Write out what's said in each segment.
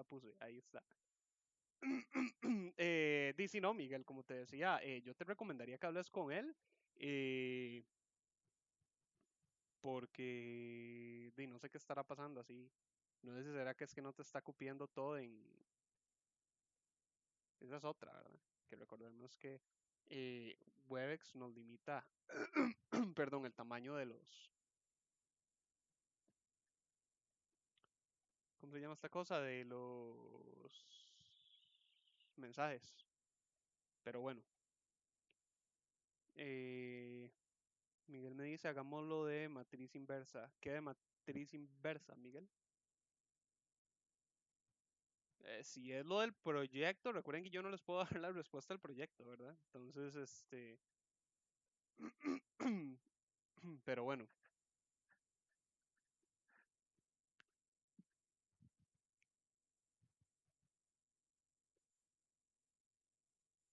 la puse, ahí está. Dice, no, Miguel, como te decía, yo te recomendaría que hables con él, eh, porque no sé qué estará pasando así. No sé si será que es que no te está cupiendo todo en... Esa es otra, ¿verdad? Que recordemos que Webex nos limita, perdón, el tamaño de los... ¿Cómo se llama esta cosa? De los mensajes. Pero bueno, eh, Miguel me dice, hagámoslo de matriz inversa. ¿Qué de matriz inversa, Miguel? Si es lo del proyecto, recuerden que yo no les puedo dar la respuesta al proyecto, ¿verdad? Entonces, pero bueno,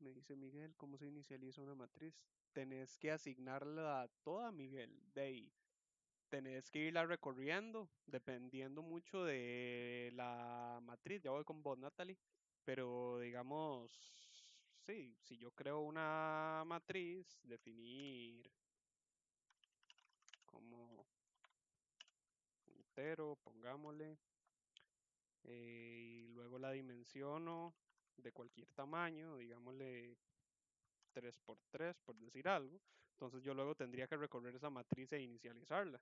me dice Miguel, ¿cómo se inicializa una matriz? Tenés que asignarla a toda, Miguel. De ahí, tenés que irla recorriendo, dependiendo mucho de la matriz. Ya voy con vos, Natalie. Pero digamos, sí, si yo creo una matriz, definir como entero, pongámosle, y luego la dimensiono de cualquier tamaño, digámosle 3 por 3 por decir algo. Entonces yo luego tendría que recorrer esa matriz e inicializarla.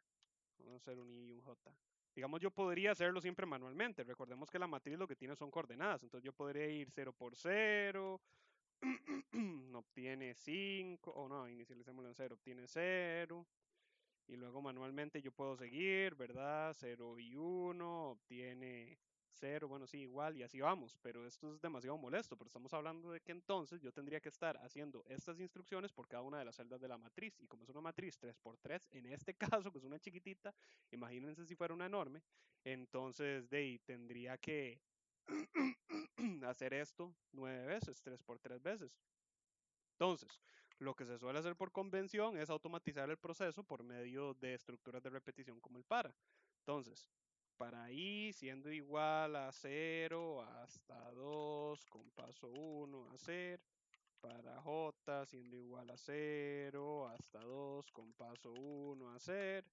Vamos a hacer un I y un J. Digamos, yo podría hacerlo siempre manualmente. Recordemos que la matriz lo que tiene son coordenadas. Entonces yo podría ir 0 por 0, obtiene 5, o no, inicialicémoslo en 0, obtiene 0. Y luego manualmente yo puedo seguir, ¿verdad? 0 y 1 obtiene 0, bueno, sí, igual, y así vamos, pero esto es demasiado molesto, pero estamos hablando de que entonces yo tendría que estar haciendo estas instrucciones por cada una de las celdas de la matriz, y como es una matriz 3 por 3 en este caso, que es una chiquitita, imagínense si fuera una enorme, entonces de ahí tendría que hacer esto 9 veces, 3 por 3 veces. Entonces, lo que se suele hacer por convención es automatizar el proceso por medio de estructuras de repetición como el para. Entonces, para i siendo igual a 0 hasta 2 con paso 1 hacer, para j siendo igual a 0 hasta 2 con paso 1 hacer,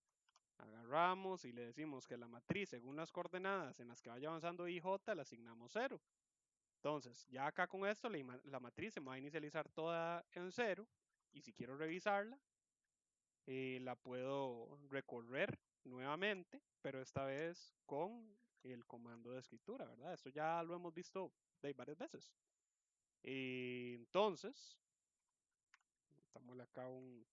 agarramos y le decimos que la matriz según las coordenadas en las que vaya avanzando i, j, le asignamos 0. Entonces, ya acá con esto, la matriz se me va a inicializar toda en 0. Y si quiero revisarla, la puedo recorrer nuevamente, pero esta vez con el comando de escritura, ¿verdad? Esto ya lo hemos visto de varias veces. Entonces, estamos acá un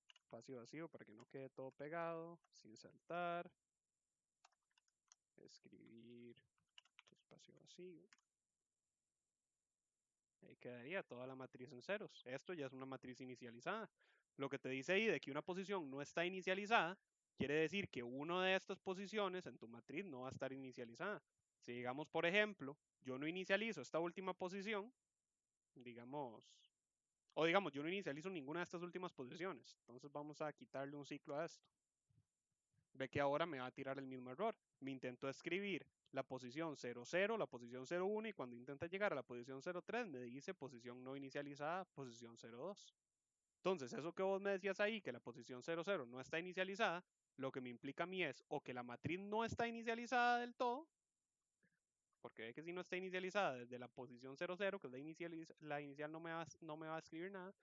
espacio vacío para que no quede todo pegado, sin saltar. Escribir espacio vacío. Ahí quedaría toda la matriz en ceros. Esto ya es una matriz inicializada. Lo que te dice ahí de que una posición no está inicializada, quiere decir que una de estas posiciones en tu matriz no va a estar inicializada. Si digamos, por ejemplo, yo no inicializo esta última posición, digamos, o digamos, yo no inicializo ninguna de estas últimas posiciones. Entonces vamos a quitarle un ciclo a esto. Ve que ahora me va a tirar el mismo error. Me intentó escribir la posición 00, la posición 01 y cuando intenta llegar a la posición 03 me dice posición no inicializada, posición 02. Entonces, eso que vos me decías ahí, que la posición 00 no está inicializada, lo que me implica a mí es o que la matriz no está inicializada del todo, porque ve que si no está inicializada desde la posición 00, que es la inicial no me va a escribir nada,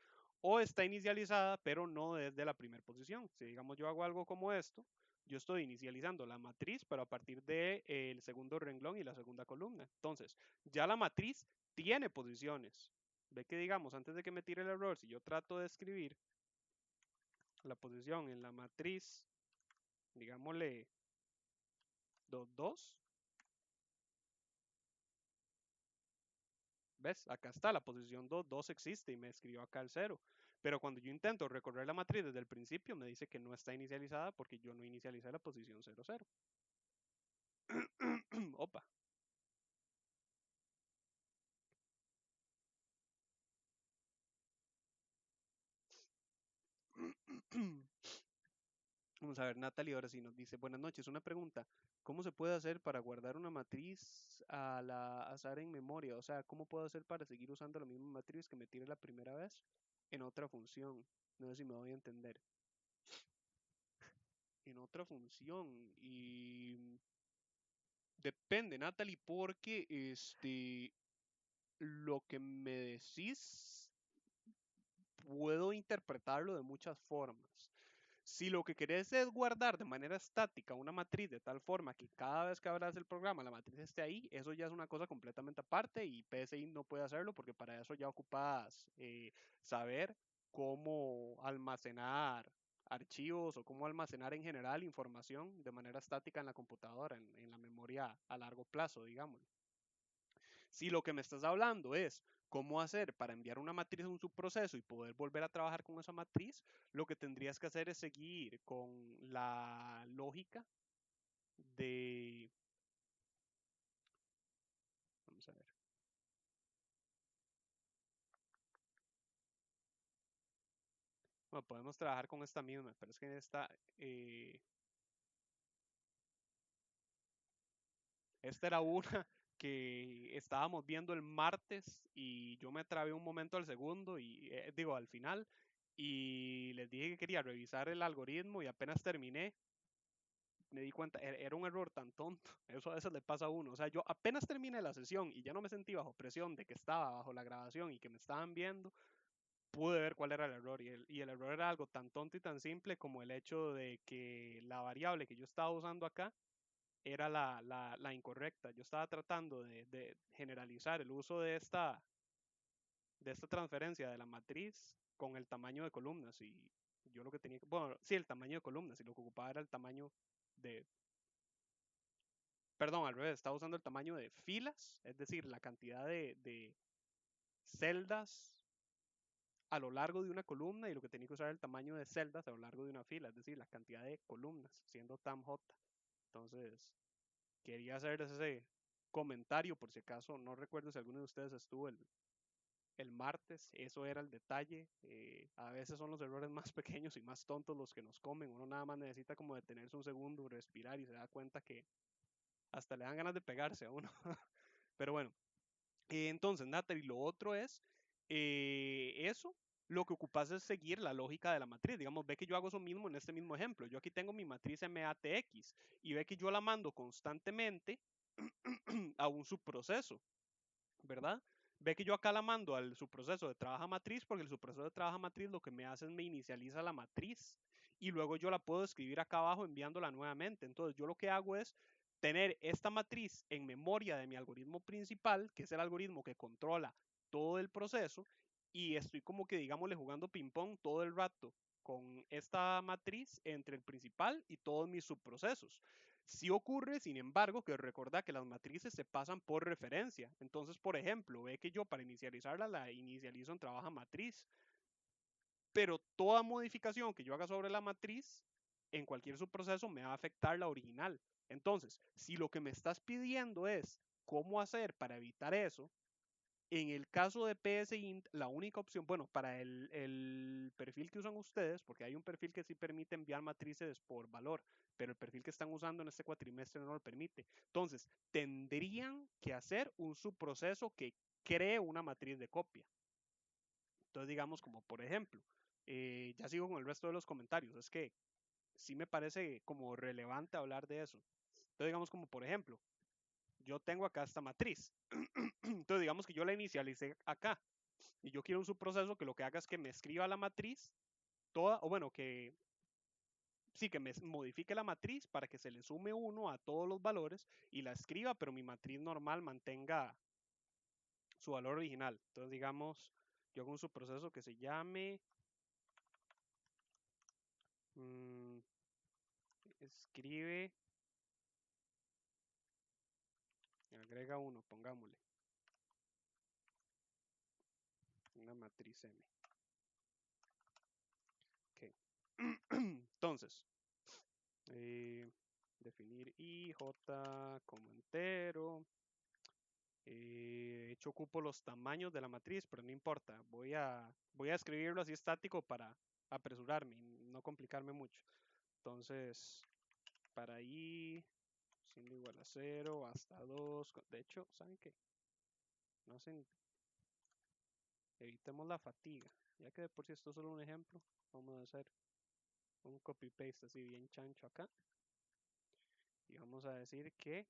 o está inicializada, pero no desde la primera posición. Si digamos yo hago algo como esto, yo estoy inicializando la matriz, pero a partir del segundo renglón y la segunda columna. Entonces, ya la matriz tiene posiciones. Ve que digamos, antes de que me tire el error, si yo trato de escribir la posición en la matriz, digámosle 2, 2. ¿Ves? Acá está la posición 2, 2 existe y me escribió acá el 0. Pero cuando yo intento recorrer la matriz desde el principio, me dice que no está inicializada porque yo no inicialicé la posición 0, 0. Opa. Vamos a ver, Natalie ahora sí nos dice, buenas noches, una pregunta, ¿cómo se puede hacer para guardar una matriz a la azar en memoria? O sea, ¿cómo puedo hacer para seguir usando la misma matriz que me tiré la primera vez en otra función? No sé si me voy a entender. En otra función. Y depende, Natalie, porque lo que me decís puedo interpretarlo de muchas formas. Si lo que querés es guardar de manera estática una matriz de tal forma que cada vez que abras el programa la matriz esté ahí, eso ya es una cosa completamente aparte y PSI no puede hacerlo porque para eso ya ocupas saber cómo almacenar archivos o cómo almacenar en general información de manera estática en la computadora, en la memoria a largo plazo, digamos. Si lo que me estás hablando es cómo hacer para enviar una matriz a un subproceso y poder volver a trabajar con esa matriz, lo que tendrías que hacer es seguir con la lógica de... Vamos a ver. Bueno, podemos trabajar con esta misma, pero es que esta era una que estábamos viendo el martes y yo me trabé un momento al segundo y digo al final y les dije que quería revisar el algoritmo y apenas terminé me di cuenta, era un error tan tonto, eso a veces le pasa a uno, o sea, yo apenas terminé la sesión y ya no me sentí bajo presión de que estaba bajo la grabación y que me estaban viendo, pude ver cuál era el error y el error era algo tan tonto y tan simple como el hecho de que la variable que yo estaba usando acá era la incorrecta, yo estaba tratando de generalizar el uso de esta transferencia de la matriz con el tamaño de columnas y yo lo que tenía que, bueno, sí, el tamaño de columnas y lo que ocupaba era el tamaño de, perdón, al revés, estaba usando el tamaño de filas, es decir, la cantidad de celdas a lo largo de una columna y lo que tenía que usar era el tamaño de celdas a lo largo de una fila, es decir, la cantidad de columnas, siendo tam j. Entonces, quería hacer ese comentario por si acaso, no recuerdo si alguno de ustedes estuvo el martes, eso era el detalle. A veces son los errores más pequeños y más tontos los que nos comen, uno nada más necesita como detenerse un segundo, respirar y se da cuenta que hasta le dan ganas de pegarse a uno. Pero bueno, entonces, Natalie, lo otro es eso. Lo que ocupas es seguir la lógica de la matriz. Digamos, ve que yo hago eso mismo en este mismo ejemplo. Yo aquí tengo mi matriz MATX y ve que yo la mando constantemente a un subproceso, ¿verdad? Ve que yo acá la mando al subproceso de trabaja matriz porque el subproceso de trabaja matriz lo que me hace es me inicializa la matriz y luego yo la puedo escribir acá abajo enviándola nuevamente. Entonces yo lo que hago es tener esta matriz en memoria de mi algoritmo principal, que es el algoritmo que controla todo el proceso y estoy como que digámosle jugando ping pong todo el rato con esta matriz entre el principal y todos mis subprocesos. Sí ocurre, sin embargo, que recuerda que las matrices se pasan por referencia. Entonces, por ejemplo, ve que yo para inicializarla la inicializo en trabaja matriz, pero toda modificación que yo haga sobre la matriz en cualquier subproceso me va a afectar la original. Entonces, si lo que me estás pidiendo es cómo hacer para evitar eso, en el caso de PSInt, la única opción, bueno, para el perfil que usan ustedes, porque hay un perfil que sí permite enviar matrices por valor, pero el perfil que están usando en este cuatrimestre no lo permite. Entonces, tendrían que hacer un subproceso que cree una matriz de copia. Entonces, digamos, como por ejemplo, ya sigo con el resto de los comentarios, es que sí me parece como relevante hablar de eso. Entonces, digamos, como por ejemplo, yo tengo acá esta matriz. Entonces, digamos que yo la inicialicé acá y yo quiero un subproceso que lo que haga es que me escriba la matriz toda, o bueno, que sí, que me modifique la matriz para que se le sume uno a todos los valores y la escriba, pero mi matriz normal mantenga su valor original. Entonces, digamos, yo hago un subproceso que se llame mmm, escribe, agrega uno, pongámosle, una matriz M. Okay. Entonces, definir IJ como entero. De hecho, ocupo los tamaños de la matriz, pero no importa. Voy a escribirlo así estático para apresurarme y no complicarme mucho. Entonces, para i siendo igual a 0 hasta 2. De hecho, ¿saben qué? No hacen, evitemos la fatiga. Ya que de por sí esto es solo un ejemplo, vamos a hacer un copy-paste así bien chancho acá. Y vamos a decir que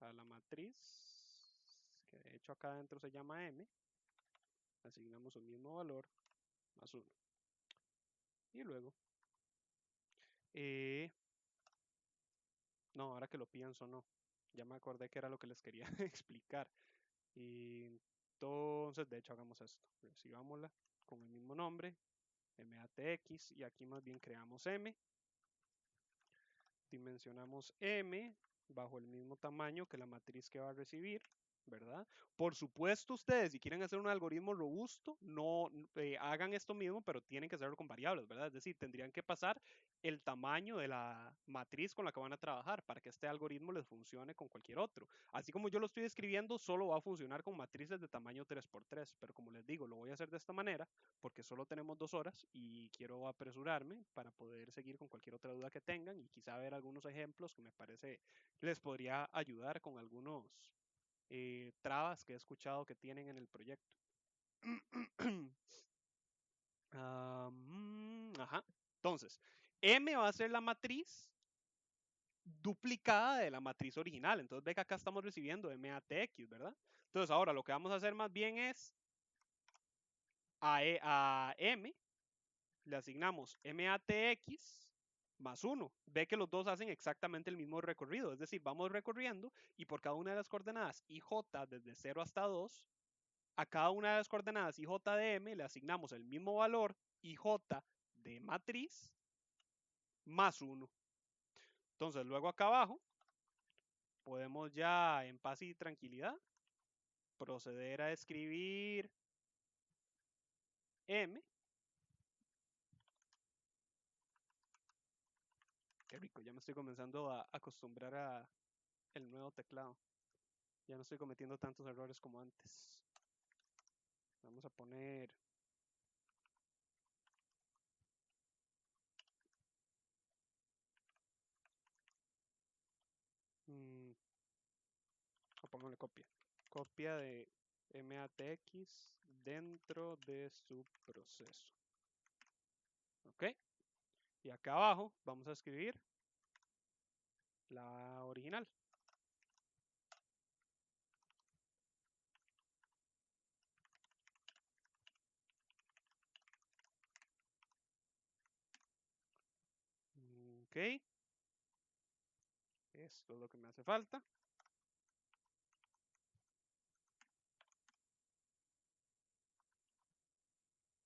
a la matriz, que de hecho acá adentro se llama m, asignamos un mismo valor más 1. Y luego, no, ahora que lo pienso, no. Ya me acordé que era lo que les quería explicar. Y entonces, de hecho, hagamos esto. Recibámosla con el mismo nombre, matx, y aquí más bien creamos m. Dimensionamos m bajo el mismo tamaño que la matriz que va a recibir, ¿verdad? Por supuesto, ustedes, si quieren hacer un algoritmo robusto, no hagan esto mismo, pero tienen que hacerlo con variables, ¿verdad? Es decir, tendrían que pasar el tamaño de la matriz con la que van a trabajar para que este algoritmo les funcione con cualquier otro. Así como yo lo estoy escribiendo, solo va a funcionar con matrices de tamaño 3x3, pero como les digo, lo voy a hacer de esta manera porque solo tenemos 2 horas y quiero apresurarme para poder seguir con cualquier otra duda que tengan y quizá ver algunos ejemplos que me parece les podría ayudar con algunos trabas que he escuchado que tienen en el proyecto. Ajá. Entonces, M va a ser la matriz duplicada de la matriz original. Entonces ve que acá estamos recibiendo MATX, ¿verdad? Entonces ahora lo que vamos a hacer más bien es a M le asignamos MATX más 1. Ve que los dos hacen exactamente el mismo recorrido. Es decir, vamos recorriendo y por cada una de las coordenadas IJ desde 0 hasta 2, a cada una de las coordenadas IJ de M le asignamos el mismo valor IJ de matriz más 1. Entonces luego acá abajo podemos ya en paz y tranquilidad proceder a escribir M. Qué rico, ya me estoy comenzando a acostumbrar a el nuevo teclado. Ya no estoy cometiendo tantos errores como antes. Vamos a poner o póngale copia. Copia de MATX dentro de su proceso. Ok. Y acá abajo vamos a escribir la original. Ok. Esto es lo que me hace falta.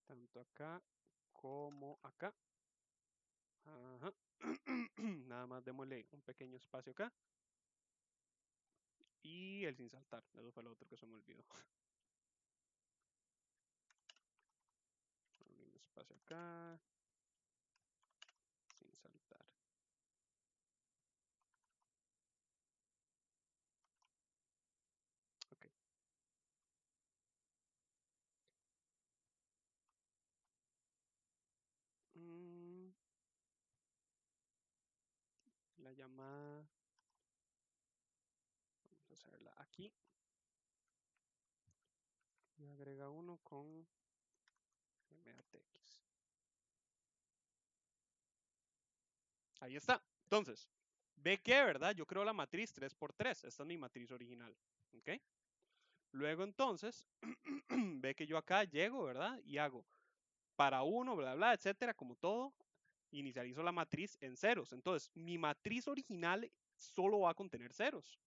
Tanto acá como acá. Ajá. Nada más démosle un pequeño espacio acá. Y el sin saltar. Eso fue lo otro que se me olvidó. Un espacio acá. Sin saltar. Ok. La llamada. Vamos a hacerla aquí. Y agrega uno con MATX. Ahí está. Entonces, ve que, ¿verdad? Yo creo la matriz 3x3. Esta es mi matriz original. ¿Ok? Luego entonces, ve que yo acá llego, ¿verdad? Y hago para 1, bla, bla, etcétera, como todo. Inicializo la matriz en ceros. Entonces, mi matriz original solo va a contener ceros.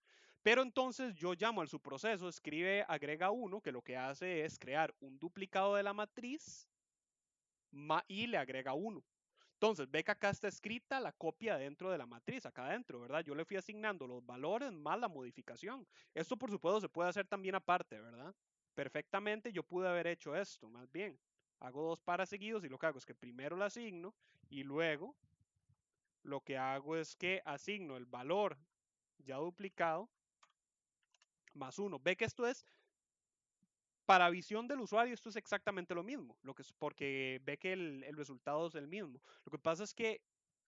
Pero entonces yo llamo al subproceso, escribe agrega 1, que lo que hace es crear un duplicado de la matriz y le agrega 1. Entonces, ve que acá está escrita la copia dentro de la matriz, acá adentro, ¿verdad? Yo le fui asignando los valores más la modificación. Esto, por supuesto, se puede hacer también aparte, ¿verdad? Perfectamente yo pude haber hecho esto, más bien. Hago 2 paras seguidos y lo que hago es que primero la asigno y luego lo que hago es que asigno el valor ya duplicado más 1. Ve que esto es para visión del usuario, esto es exactamente lo mismo, porque ve que el resultado es el mismo. Lo que pasa es que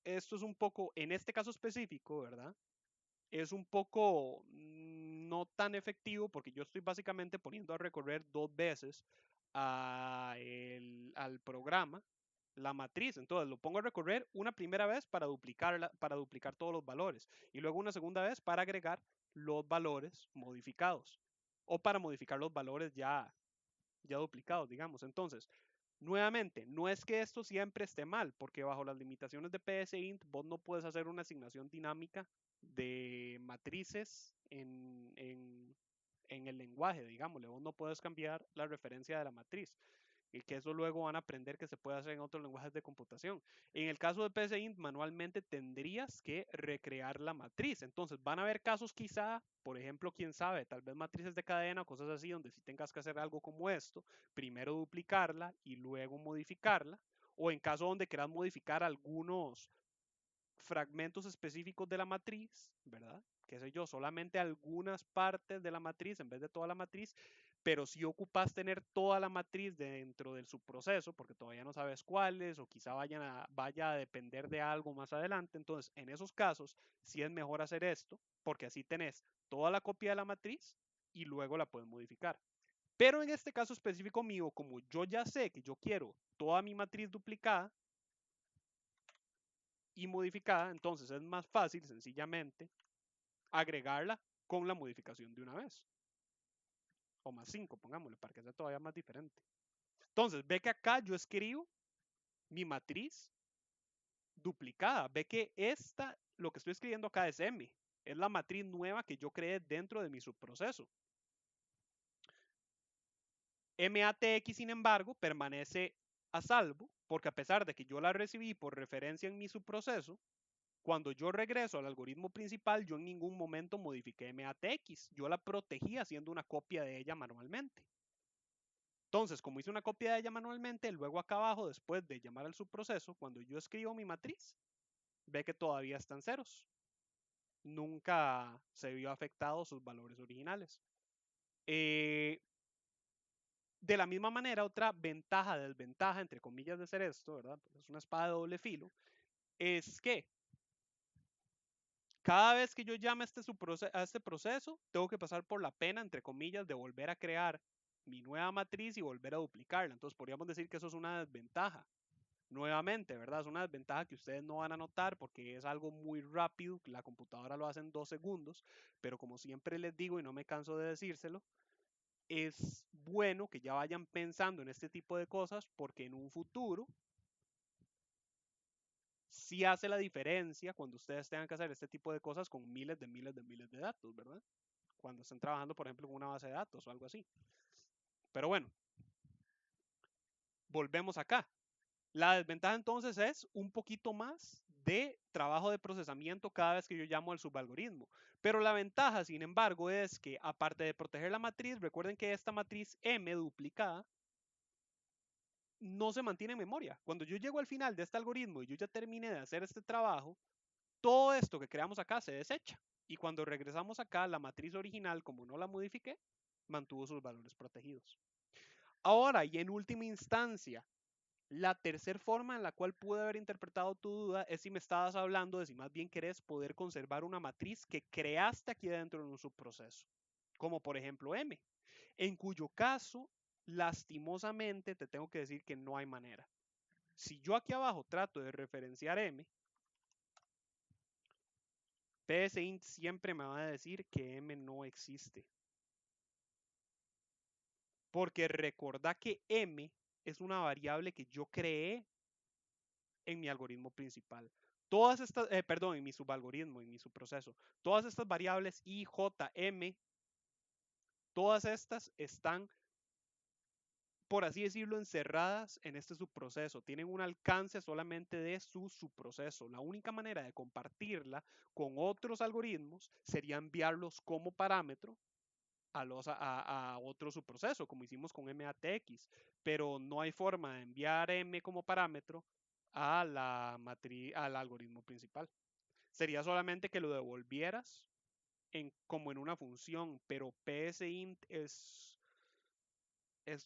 esto es un poco, en este caso específico, ¿verdad? Es un poco no tan efectivo porque yo estoy básicamente poniendo a recorrer dos veces al programa la matriz. Entonces lo pongo a recorrer una primera vez para duplicar todos los valores y luego una segunda vez para agregar los valores modificados o para modificar los valores ya duplicados, digamos. Entonces, nuevamente, no es que esto siempre esté mal, porque bajo las limitaciones de PSInt vos no puedes hacer una asignación dinámica de matrices en el lenguaje, digámosle. Vos no puedes cambiar la referencia de la matriz y que eso luego van a aprender que se puede hacer en otros lenguajes de computación. En el caso de PSInt, manualmente tendrías que recrear la matriz. Entonces, van a haber casos quizá, por ejemplo, quién sabe, tal vez matrices de cadena, cosas así, donde si tengas que hacer algo como esto, primero duplicarla y luego modificarla. O en caso donde quieras modificar algunos fragmentos específicos de la matriz, ¿verdad? Qué sé yo, solamente algunas partes de la matriz en vez de toda la matriz, pero si ocupas tener toda la matriz dentro del subproceso, porque todavía no sabes cuáles, o quizá vaya a depender de algo más adelante, entonces en esos casos sí es mejor hacer esto, porque así tenés toda la copia de la matriz y luego la puedes modificar. Pero en este caso específico mío, como yo ya sé que yo quiero toda mi matriz duplicada, y modificada, entonces es más fácil sencillamente agregarla con la modificación de una vez. O más 5, pongámosle, para que sea todavía más diferente. Entonces, ve que acá yo escribo mi matriz duplicada. Ve que lo que estoy escribiendo acá es M. Es la matriz nueva que yo creé dentro de mi subproceso. MATX, sin embargo, permanece a salvo, porque a pesar de que yo la recibí por referencia en mi subproceso, cuando yo regreso al algoritmo principal, yo en ningún momento modifiqué MATX. Yo la protegí haciendo una copia de ella manualmente. Entonces, como hice una copia de ella manualmente, luego acá abajo, después de llamar al subproceso, cuando yo escribo mi matriz, ve que todavía están ceros. Nunca se vio afectado sus valores originales. Eh, de la misma manera, otra ventaja, desventaja, entre comillas, de hacer esto, ¿verdad? Porque es una espada de doble filo, es que cada vez que yo llame a este proceso, tengo que pasar por la pena, entre comillas, de volver a crear mi nueva matriz y volver a duplicarla. Entonces podríamos decir que eso es una desventaja. Nuevamente, ¿verdad? Es una desventaja que ustedes no van a notar porque es algo muy rápido, la computadora lo hace en 2 segundos, pero como siempre les digo y no me canso de decírselo, es bueno que ya vayan pensando en este tipo de cosas porque en un futuro sí hace la diferencia cuando ustedes tengan que hacer este tipo de cosas con miles de datos, ¿verdad? Cuando estén trabajando, por ejemplo, en una base de datos o algo así. Pero bueno, volvemos acá. La desventaja entonces es un poquito más de trabajo de procesamiento cada vez que yo llamo al subalgoritmo. Pero la ventaja, sin embargo, es que aparte de proteger la matriz, recuerden que esta matriz M duplicada no se mantiene en memoria. Cuando yo llego al final de este algoritmo y yo ya terminé de hacer este trabajo, todo esto que creamos acá se desecha. Y cuando regresamos acá, la matriz original, como no la modifiqué, mantuvo sus valores protegidos. Ahora, y en última instancia, la tercera forma en la cual pude haber interpretado tu duda es si me estabas hablando de si más bien querés poder conservar una matriz que creaste aquí dentro de un subproceso, como por ejemplo M, en cuyo caso, lastimosamente, te tengo que decir que no hay manera. Si yo aquí abajo trato de referenciar M, PSInt siempre me va a decir que M no existe. Porque recordá que M es una variable que yo creé en mi algoritmo principal. Todas estas, perdón, en mi subalgoritmo, en mi subproceso. Todas estas variables I, J, M, todas estas están, por así decirlo, encerradas en este subproceso. Tienen un alcance solamente de su subproceso. La única manera de compartirla con otros algoritmos sería enviarlos como parámetro a otro subproceso, como hicimos con MATX, pero no hay forma de enviar M como parámetro al algoritmo principal. Sería solamente que lo devolvieras como en una función, pero PSInt es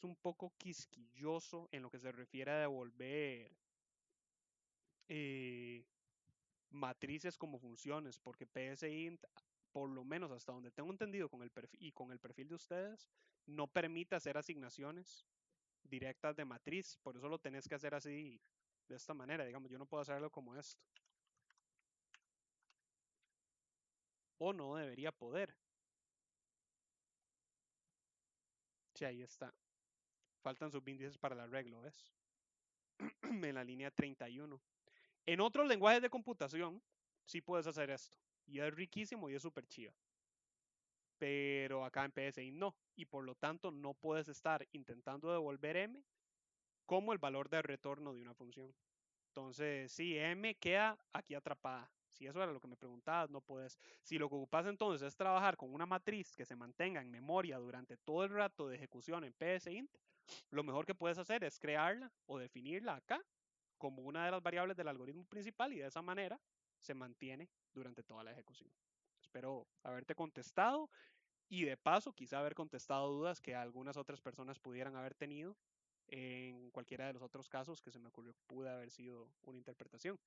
un poco quisquilloso en lo que se refiere a devolver eh, matrices como funciones, porque PSInt, por lo menos hasta donde tengo entendido con el perfil y con el perfil de ustedes, no permite hacer asignaciones directas de matriz, por eso lo tenés que hacer así, de esta manera, digamos, yo no puedo hacerlo como esto. O no debería poder. Sí, ahí está. Faltan subíndices para el arreglo, ¿ves? En la línea 31. En otros lenguajes de computación, sí puedes hacer esto. Y es riquísimo y es súper chido. Pero acá en PSI no. Y por lo tanto no puedes estar intentando devolver m como el valor de retorno de una función. Entonces, sí, m queda aquí atrapada. Si eso era lo que me preguntabas, no puedes. Si lo que ocupas entonces es trabajar con una matriz que se mantenga en memoria durante todo el rato de ejecución en PSInt, lo mejor que puedes hacer es crearla o definirla acá como una de las variables del algoritmo principal y de esa manera se mantiene durante toda la ejecución. Espero haberte contestado y de paso quizá haber contestado dudas que algunas otras personas pudieran haber tenido en cualquiera de los otros casos que se me ocurrió pudo haber sido una interpretación.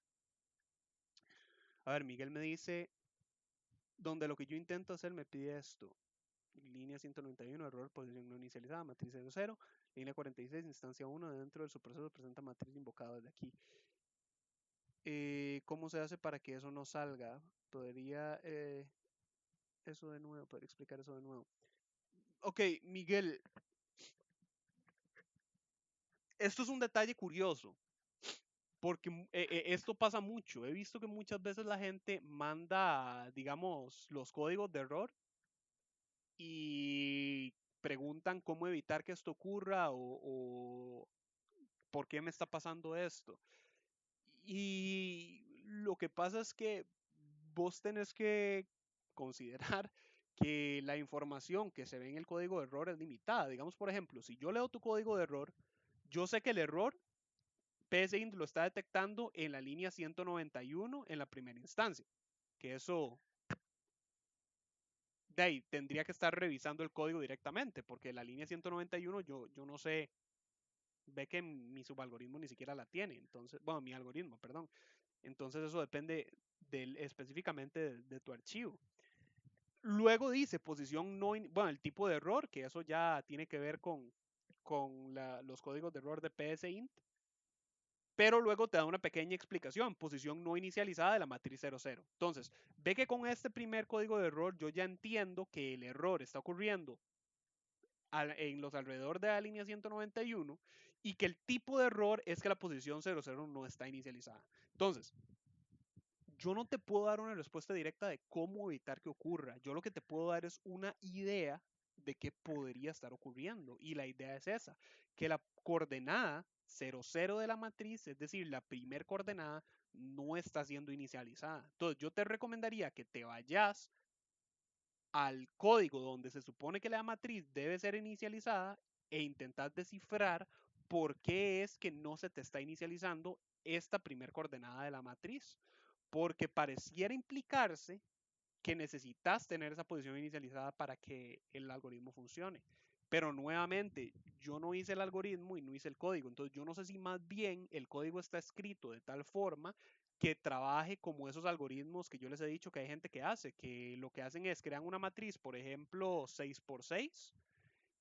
A ver, Miguel me dice, donde lo que yo intento hacer me pide esto. Línea 191, error, posición no inicializada, matriz 00. Línea 46, instancia 1, dentro del subproceso presenta matriz invocada desde aquí. ¿Cómo se hace para que eso no salga? ¿Podría eso de nuevo? ¿Podría explicar eso de nuevo? Ok, Miguel, esto es un detalle curioso, porque esto pasa mucho. He visto que muchas veces la gente manda, digamos, los códigos de error y preguntan cómo evitar que esto ocurra o por qué me está pasando esto. Y lo que pasa es que vos tenés que considerar que la información que se ve en el código de error es limitada. Digamos, por ejemplo, si yo leo tu código de error, yo sé que el error PSINT lo está detectando en la línea 191 en la primera instancia, que eso de ahí tendría que estar revisando el código directamente, porque la línea 191 yo no sé, ve que mi subalgoritmo ni siquiera la tiene, entonces, bueno, mi algoritmo, perdón. Entonces eso depende específicamente de tu archivo. Luego dice posición no, bueno, el tipo de error, que eso ya tiene que ver con los códigos de error de PSINT, pero luego te da una pequeña explicación, posición no inicializada de la matriz 00. Entonces, ve que con este primer código de error yo ya entiendo que el error está ocurriendo en los alrededor de la línea 191 y que el tipo de error es que la posición 00 no está inicializada. Entonces, yo no te puedo dar una respuesta directa de cómo evitar que ocurra. Yo lo que te puedo dar es una idea de qué podría estar ocurriendo. Y la idea es esa, que la coordenada 00 de la matriz, es decir, la primer coordenada, no está siendo inicializada. Entonces, yo te recomendaría que te vayas al código donde se supone que la matriz debe ser inicializada e intentar descifrar por qué es que no se te está inicializando esta primer coordenada de la matriz. Porque pareciera implicarse que necesitas tener esa posición inicializada para que el algoritmo funcione. Pero nuevamente, yo no hice el algoritmo y no hice el código. Entonces, yo no sé si más bien el código está escrito de tal forma que trabaje como esos algoritmos que yo les he dicho que hay gente que hace, que lo que hacen es crean una matriz, por ejemplo, 6x6,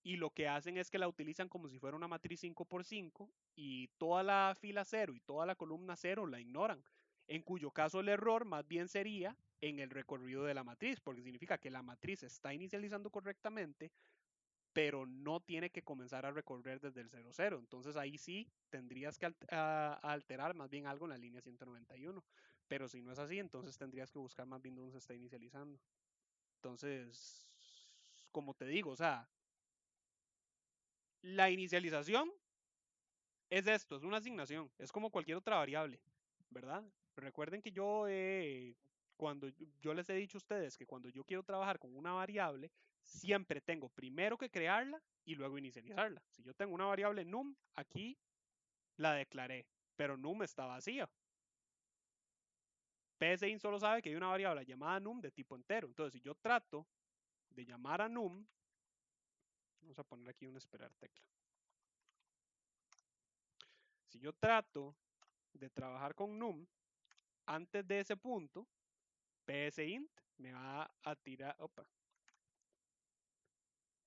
y lo que hacen es que la utilizan como si fuera una matriz 5x5 y toda la fila 0 y toda la columna 0 la ignoran, en cuyo caso el error más bien sería en el recorrido de la matriz, porque significa que la matriz está inicializando correctamente, pero no tiene que comenzar a recorrer desde el 00. Entonces ahí sí tendrías que alterar más bien algo en la línea 191. Pero si no es así, entonces tendrías que buscar más bien dónde se está inicializando. Entonces, como te digo, o sea, la inicialización es esto, es una asignación, es como cualquier otra variable, ¿verdad? Recuerden que cuando yo les he dicho a ustedes que cuando yo quiero trabajar con una variable, siempre tengo primero que crearla y luego inicializarla. Si yo tengo una variable num, aquí la declaré, pero num está vacía. PSIN solo sabe que hay una variable llamada num de tipo entero. Entonces, si yo trato de llamar a num, vamos a poner aquí una esperar tecla. Si yo trato de trabajar con num, antes de ese punto, psint me va a tirar,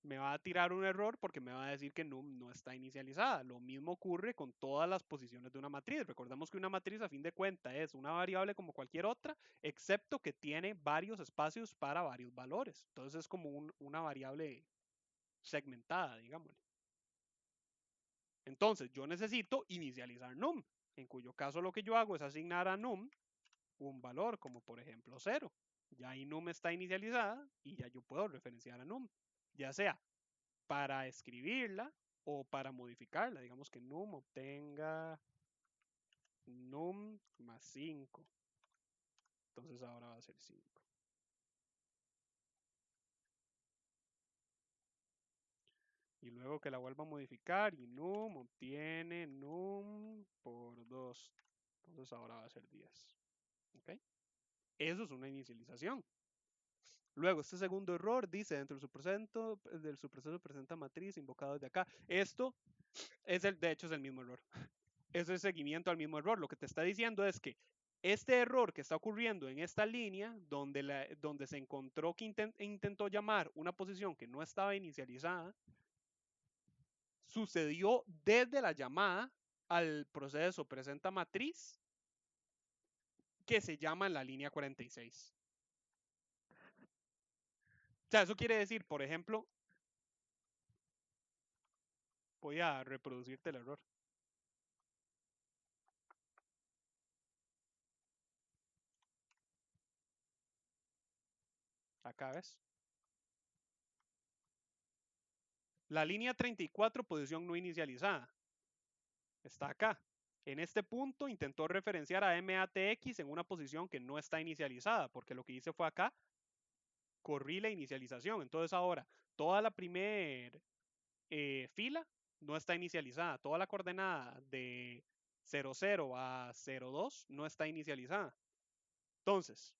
me va a tirar un error porque me va a decir que num no está inicializada. Lo mismo ocurre con todas las posiciones de una matriz. Recordemos que una matriz a fin de cuentas es una variable como cualquier otra, excepto que tiene varios espacios para varios valores. Entonces es como una variable segmentada, digámosle. Entonces yo necesito inicializar num, en cuyo caso lo que yo hago es asignar a num un valor, como por ejemplo 0. Ya ahí num está inicializada y ya yo puedo referenciar a num, ya sea para escribirla o para modificarla. Digamos que num obtenga num más 5. Entonces ahora va a ser 5. Y luego que la vuelva a modificar y num obtiene num por 2. Entonces ahora va a ser 10. ¿Ok? Eso es una inicialización. Luego, este segundo error dice dentro del subproceso presenta matriz invocado desde acá. Esto de hecho es el mismo error. Eso es seguimiento al mismo error. Lo que te está diciendo es que este error que está ocurriendo en esta línea, donde se encontró que intentó llamar una posición que no estaba inicializada, sucedió desde la llamada al proceso presenta matriz que se llama en la línea 46. O sea, eso quiere decir, por ejemplo, voy a reproducirte el error. Acá ves. La línea 34, posición no inicializada. Está acá. En este punto intentó referenciar a MATX en una posición que no está inicializada, porque lo que hice fue acá, corrí la inicialización. Entonces ahora, toda la primera fila no está inicializada. Toda la coordenada de 00 a 02 no está inicializada. Entonces,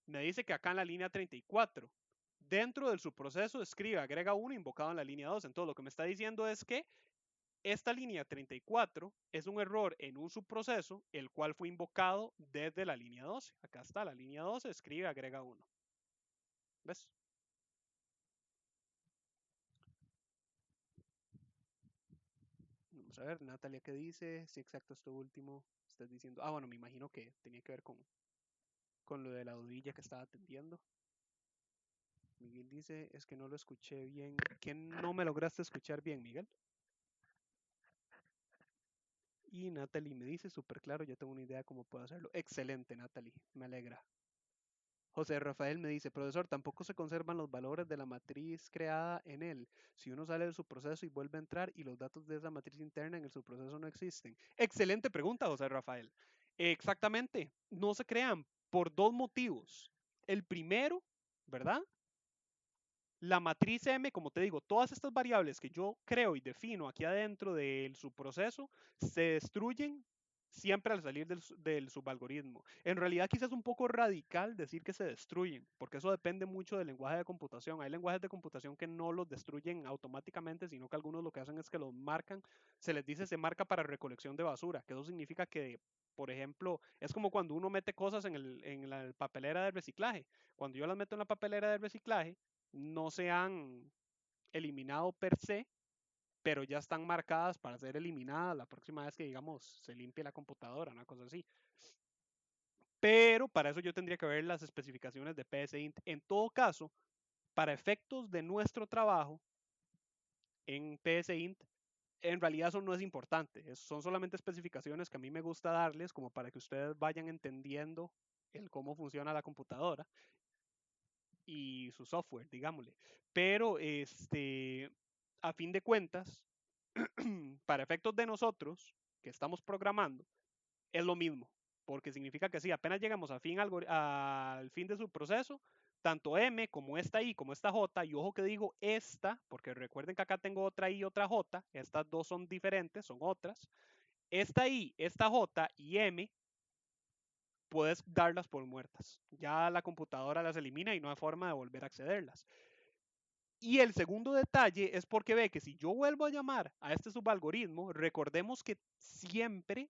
me dice que acá en la línea 34, dentro del subproceso, escribe agrega 1 invocado en la línea 2. Entonces, lo que me está diciendo es que esta línea 34 es un error en un subproceso, el cual fue invocado desde la línea 12. Acá está, la línea 12, escribe agrega 1. ¿Ves? Vamos a ver, Natalia, ¿qué dice? Sí, exacto, esto último. Estás diciendo, bueno, me imagino que tenía que ver con lo de la dudilla que estaba atendiendo. Miguel dice, es que no lo escuché bien. ¿Qué no me lograste escuchar bien, Miguel? Y Natalie me dice, súper claro, ya tengo una idea de cómo puedo hacerlo. Excelente, Natalie, me alegra. José Rafael me dice, profesor, tampoco se conservan los valores de la matriz creada en él. Si uno sale de su proceso y vuelve a entrar y los datos de esa matriz interna en el subproceso no existen. Excelente pregunta, José Rafael. Exactamente, no se crean por dos motivos. El primero, ¿verdad? La matriz M, como te digo, todas estas variables que yo creo y defino aquí adentro del subproceso se destruyen siempre al salir del subalgoritmo. En realidad quizás es un poco radical decir que se destruyen, porque eso depende mucho del lenguaje de computación. Hay lenguajes de computación que no los destruyen automáticamente, sino que algunos lo que hacen es que los marcan, se les dice se marca para recolección de basura, que eso significa que, por ejemplo, es como cuando uno mete cosas en la papelera de reciclaje. Cuando yo las meto en la papelera de reciclaje, no se han eliminado per se, pero ya están marcadas para ser eliminadas la próxima vez que, digamos, se limpie la computadora, una cosa así. Pero para eso yo tendría que ver las especificaciones de PSINT. En todo caso, para efectos de nuestro trabajo en PSINT, en realidad eso no es importante. Son solamente especificaciones que a mí me gusta darles como para que ustedes vayan entendiendo el cómo funciona la computadora y su software, digámosle. Pero a fin de cuentas, para efectos de nosotros que estamos programando, es lo mismo, porque significa que sí, apenas llegamos al fin de su proceso, tanto M como esta I como esta J, y ojo que digo esta, porque recuerden que acá tengo otra I y otra J, estas dos son diferentes, son otras. Esta I, esta J y M puedes darlas por muertas. Ya la computadora las elimina y no hay forma de volver a accederlas. Y el segundo detalle es porque ve que si yo vuelvo a llamar a este subalgoritmo, recordemos que siempre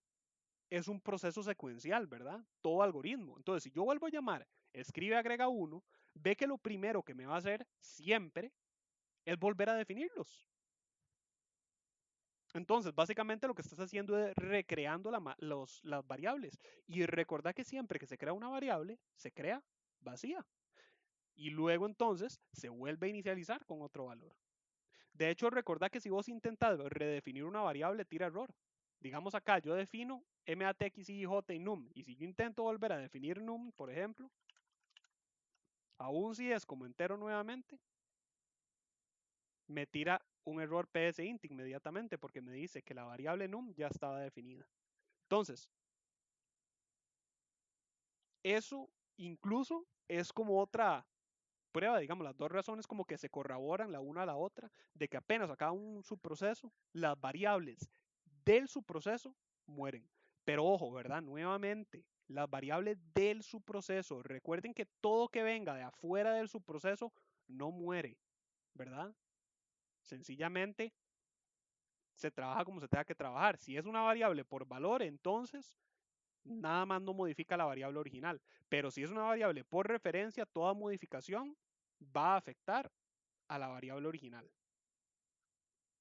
es un proceso secuencial, ¿verdad? Todo algoritmo. Entonces, si yo vuelvo a llamar escribe agrega 1, ve que lo primero que me va a hacer siempre es volver a definirlos. Entonces, básicamente lo que estás haciendo es recreando las variables. Y recordá que siempre que se crea una variable, se crea vacía. Y luego entonces se vuelve a inicializar con otro valor. De hecho, recordá que si vos intentas redefinir una variable, tira error. Digamos acá, yo defino matx, y y num. Y si yo intento volver a definir num, por ejemplo, aún si es como entero nuevamente, me tira un error psint inmediatamente porque me dice que la variable num ya estaba definida. Entonces, eso incluso es como otra prueba, digamos, las dos razones como que se corroboran la una a la otra, de que apenas acaba un subproceso, las variables del subproceso mueren. Pero ojo, ¿verdad? Nuevamente, las variables del subproceso, recuerden que todo que venga de afuera del subproceso no muere, ¿verdad? Sencillamente se trabaja como se tenga que trabajar. Si es una variable por valor, entonces nada más no modifica la variable original. Pero si es una variable por referencia, toda modificación va a afectar a la variable original.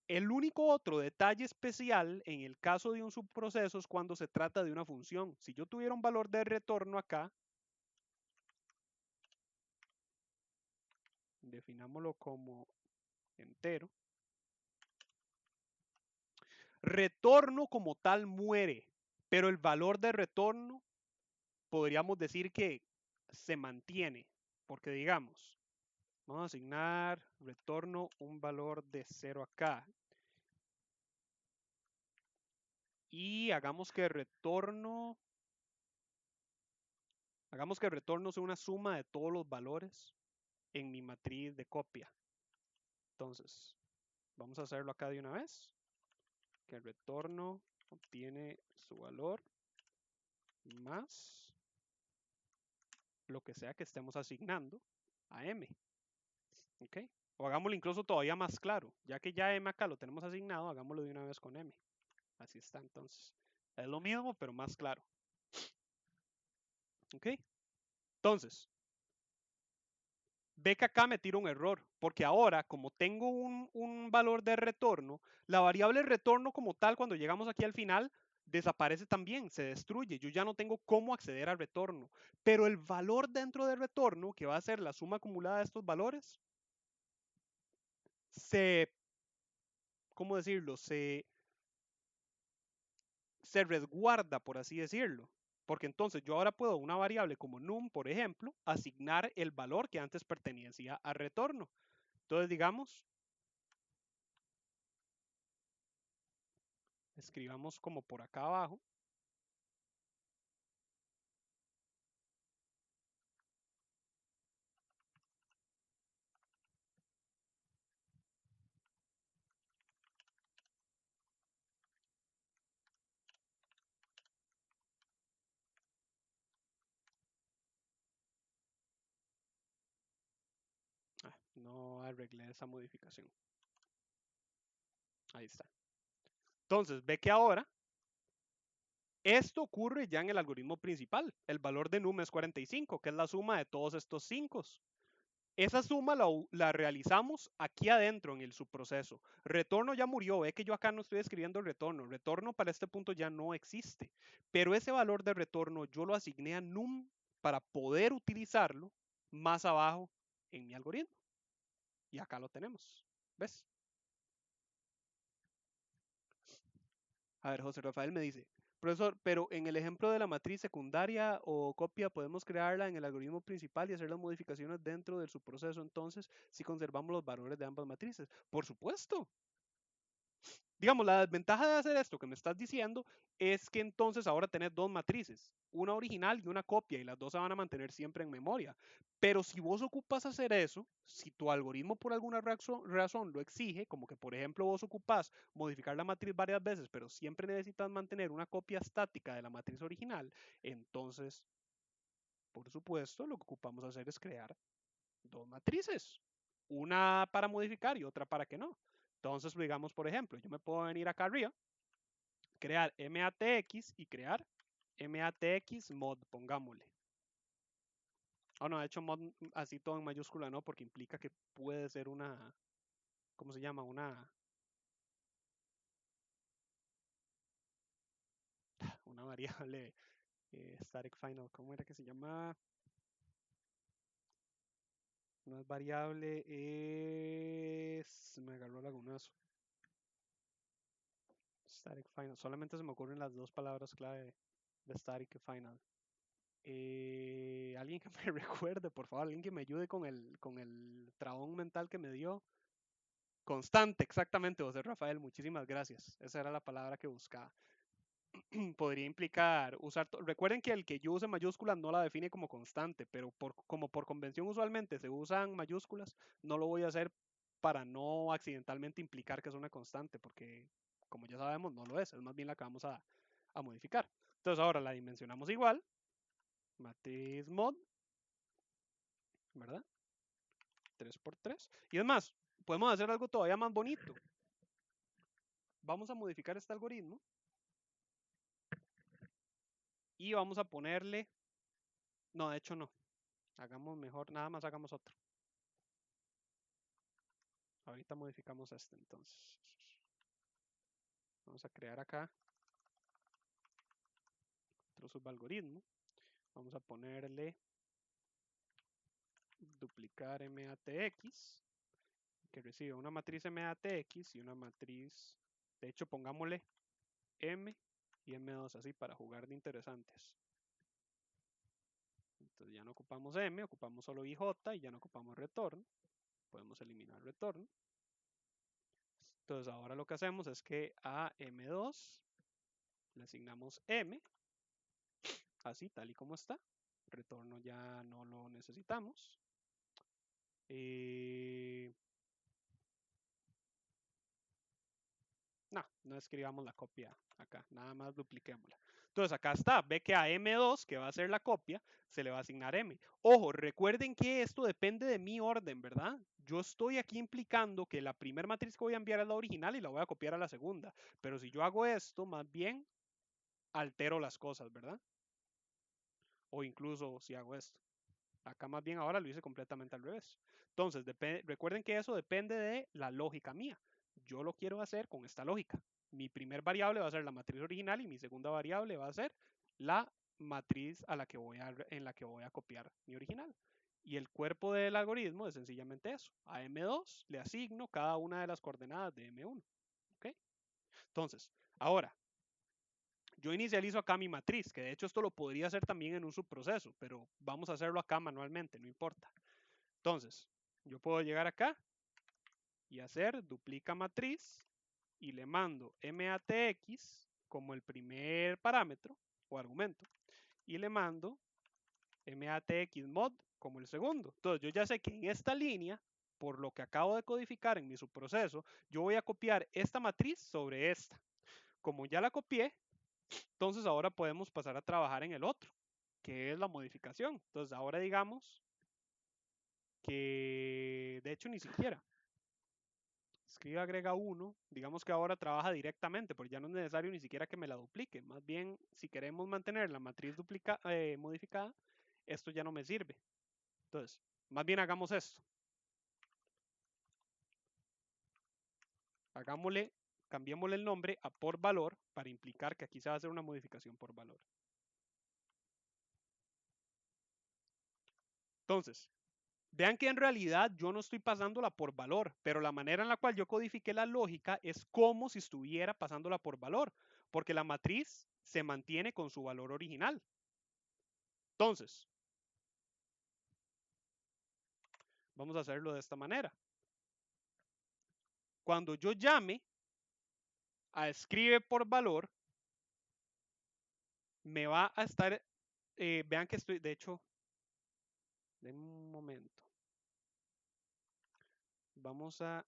El único otro detalle especial en el caso de un subproceso es cuando se trata de una función. Si yo tuviera un valor de retorno acá, definámoslo como entero, retorno como tal muere, pero el valor de retorno podríamos decir que se mantiene, porque digamos, vamos a asignar retorno un valor de 0 acá. Y hagamos que retorno sea una suma de todos los valores en mi matriz de copia. Entonces, vamos a hacerlo acá de una vez. Que el retorno obtiene su valor más lo que sea que estemos asignando a m. ¿Ok? O hagámoslo incluso todavía más claro. Ya que ya m acá lo tenemos asignado, hagámoslo de una vez con m. Así está entonces. Es lo mismo, pero más claro. ¿Ok? Entonces, ve que acá me tiro un error, porque ahora, como tengo un valor de retorno, la variable retorno como tal, cuando llegamos aquí al final, desaparece también, se destruye. Yo ya no tengo cómo acceder al retorno. Pero el valor dentro del retorno, que va a ser la suma acumulada de estos valores, se, ¿cómo decirlo? Se resguarda, por así decirlo. Porque entonces yo ahora puedo a una variable como num, por ejemplo, asignar el valor que antes pertenecía al retorno. Entonces, digamos, escribamos como por acá abajo. No arreglé esa modificación. Ahí está. Entonces, ve que ahora esto ocurre ya en el algoritmo principal. El valor de num es 45, que es la suma de todos estos 5. Esa suma la realizamos aquí adentro en el subproceso. Retorno ya murió. Ve que yo acá no estoy escribiendo retorno. Retorno para este punto ya no existe. Pero ese valor de retorno yo lo asigné a num para poder utilizarlo más abajo en mi algoritmo. Y acá lo tenemos. ¿Ves? A ver, José Rafael me dice, profesor, pero en el ejemplo de la matriz secundaria o copia podemos crearla en el algoritmo principal y hacer las modificaciones dentro de su proceso, entonces, si conservamos los valores de ambas matrices. Por supuesto, digamos, la desventaja de hacer esto que me estás diciendo es que entonces ahora tenés dos matrices, una original y una copia, y las dos se van a mantener siempre en memoria. Pero si vos ocupas hacer eso, si tu algoritmo por alguna razón lo exige, como que por ejemplo vos ocupas modificar la matriz varias veces, pero siempre necesitas mantener una copia estática de la matriz original, entonces, por supuesto, lo que ocupamos hacer es crear dos matrices, una para modificar y otra para que no. Entonces, digamos, por ejemplo, yo me puedo venir acá arriba, crear matx y crear matx mod, pongámosle. Oh, no, de hecho mod así todo en mayúscula no, porque implica que puede ser una, ¿cómo se llama? Una variable static final, ¿cómo era que se llama? No es variable, me agarró lagunazo. Static final, solamente se me ocurren las dos palabras clave de static y final. Alguien que me recuerde, por favor, alguien que me ayude con el trabón mental que me dio. Constante, exactamente, José Rafael, muchísimas gracias. Esa era la palabra que buscaba. Podría implicar usar. Recuerden que el que yo use mayúsculas no la define como constante, pero como por convención usualmente se usan mayúsculas, no lo voy a hacer para no accidentalmente implicar que es una constante, porque como ya sabemos, no lo es más bien la que vamos a modificar. Entonces ahora la dimensionamos igual, matriz mod, ¿verdad? 3×3. Y es más, podemos hacer algo todavía más bonito. Vamos a modificar este algoritmo y vamos a ponerle, no, de hecho no, hagamos mejor, nada más hagamos otro. Ahorita modificamos este entonces. Vamos a crear acá otro subalgoritmo. Vamos a ponerle duplicar matx, que recibe una matriz matx y una matriz, de hecho pongámosle m y m2 así para jugar de interesantes. Entonces ya no ocupamos m, ocupamos solo ij y ya no ocupamos return. Podemos eliminar return. Entonces ahora lo que hacemos es que a m2 le asignamos m, así tal y como está. Retorno ya no lo necesitamos. No escribamos la copia acá, nada más dupliquémosla. Entonces acá está, ve que a M2, que va a ser la copia, se le va a asignar M. Ojo, recuerden que esto depende de mi orden, ¿verdad? Yo estoy aquí implicando que la primera matriz que voy a enviar es la original y la voy a copiar a la segunda. Pero si yo hago esto, más bien altero las cosas, ¿verdad? O incluso si hago esto. Acá más bien ahora lo hice completamente al revés. Entonces, recuerden que eso depende de la lógica mía. Yo lo quiero hacer con esta lógica. Mi primer variable va a ser la matriz original y mi segunda variable va a ser la matriz en la que voy a copiar mi original. Y el cuerpo del algoritmo es sencillamente eso. A M2 le asigno cada una de las coordenadas de M1. ¿Ok? Entonces, ahora, yo inicializo acá mi matriz, que de hecho esto lo podría hacer también en un subproceso, pero vamos a hacerlo acá manualmente, no importa. Entonces, yo puedo llegar acá y hacer duplica matriz y le mando matx como el primer parámetro o argumento y le mando matx mod como el segundo. Entonces, yo ya sé que en esta línea, por lo que acabo de codificar en mi subproceso, yo voy a copiar esta matriz sobre esta. Como ya la copié, entonces ahora podemos pasar a trabajar en el otro, que es la modificación. Entonces ahora digamos que, de hecho ni siquiera, escribe agrega 1, digamos que ahora trabaja directamente, porque ya no es necesario ni siquiera que me la duplique. Más bien, si queremos mantener la matriz modificada, esto ya no me sirve. Entonces, más bien hagamos esto. Hagámosle, cambiémosle el nombre a por valor para implicar que aquí se va a hacer una modificación por valor. Entonces, vean que en realidad yo no estoy pasándola por valor, pero la manera en la cual yo codifiqué la lógica es como si estuviera pasándola por valor, porque la matriz se mantiene con su valor original. Entonces, vamos a hacerlo de esta manera. Cuando yo llame a escribe por valor, me va a estar, vean que estoy, de hecho, den un momento. Vamos a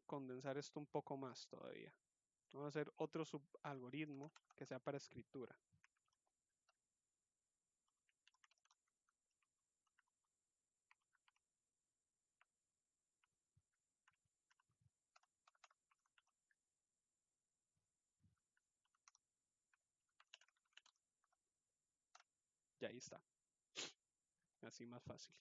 condensar esto un poco más todavía. Vamos a hacer otro subalgoritmo que sea para escritura. ahí está. Así más fácil.